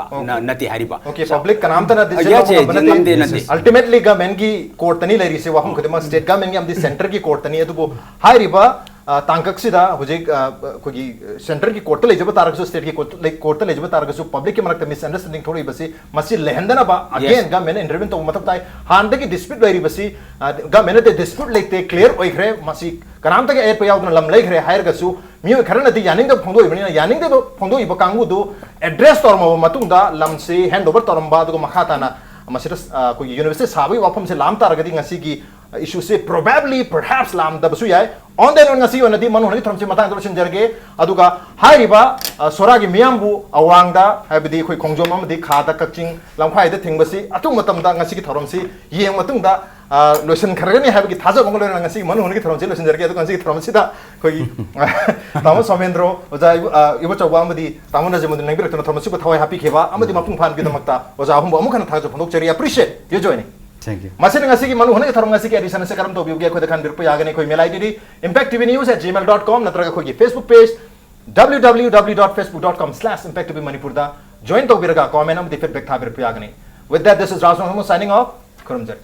nati hari ba okay public kanam ta na decision lo banate ultimately government gi court tani leri se wahum khadima state government gi am di center gi court tani adu hari ba तांकक्सिदा हुजिक कोगी center की court लेजब तारगसु state की court लेजब तारगसु public के मनक मिसअंडरस्टैंडिंग थोड़ी बसी मसी लेहंदना बा अगेन गवर्नमेंट इंटरवेन तो मतलब ताई हांड की डिस्प्यूट लेरी बसी गवर्नमेंट ते डिस्प्यूट लेते क्लियर ओइखरे मसी कनाम तक ए पे याउन लम लेखरे हायरगसु मियो खरन नदी यानिंग द फोंदो इबनी यानिंग द फोंदो इब कांगु दो एड्रेस तोरम मतुंग दा लम से हैंडओवर तोरम बा दो मखाताना मसिरस कोगी यूनिवर्सिटी साबी वाफम से लाम तारगदी ngasi gi issue se probably perhaps lam da basu yai on the ngasi onadi manu honi thomse matang do sinjarge aduga hairiba sora gi miyambu awangda habidi khoi khongjom amadi khada kakching lamkhai da thingbasi atu matam da ngasi gi thorom si yeng matung da lotion khargani habigi thaja bongol ngasi manu honi gi thorom se lotion jarge adu ngasi gi thorom si da khoi tamo somendro oja ibo chawba amadi tamo na jemun nangbi rakna thorom si ko thawai happy kheba amadi mapung phan gi damakta oja ahum amu khana thaja phondok chari appreciate you joining thank you masih ngasi ki manu hone ki tharong ngasi ki edition se karam to biuge khoi dekhan birpo yagane khoi mail id impacttvnews@gmail.com natraga khoi Facebook page www.facebook.com/impacttvmanipur da join to biraga comment am di feedback tha birpo yagane with that this is Rajwan signing off kurumjar